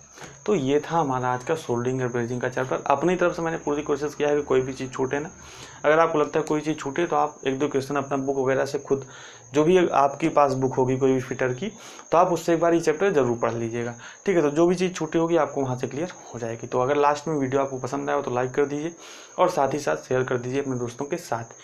तो ये था हमारा आज का सोल्डरिंग और ब्रेजिंग का चैप्टर। अपनी तरफ से मैंने पूरी कोशिश किया है कि कोई भी चीज़ छूटे ना। अगर आपको लगता है कोई चीज़ छूटे तो आप 1-2 क्वेश्चन अपना बुक वगैरह से खुद, जो भी आपके पास बुक होगी कोई भी फिटर की, तो आप उससे एक बार ये चैप्टर जरूर पढ़ लीजिएगा। ठीक है, तो जो भी चीज़ छूटी होगी आपको वहाँ से क्लियर हो जाएगी। तो अगर लास्ट में वीडियो आपको पसंद आया हो तो लाइक कर दीजिए और साथ ही साथ शेयर कर दीजिए अपने दोस्तों के साथ।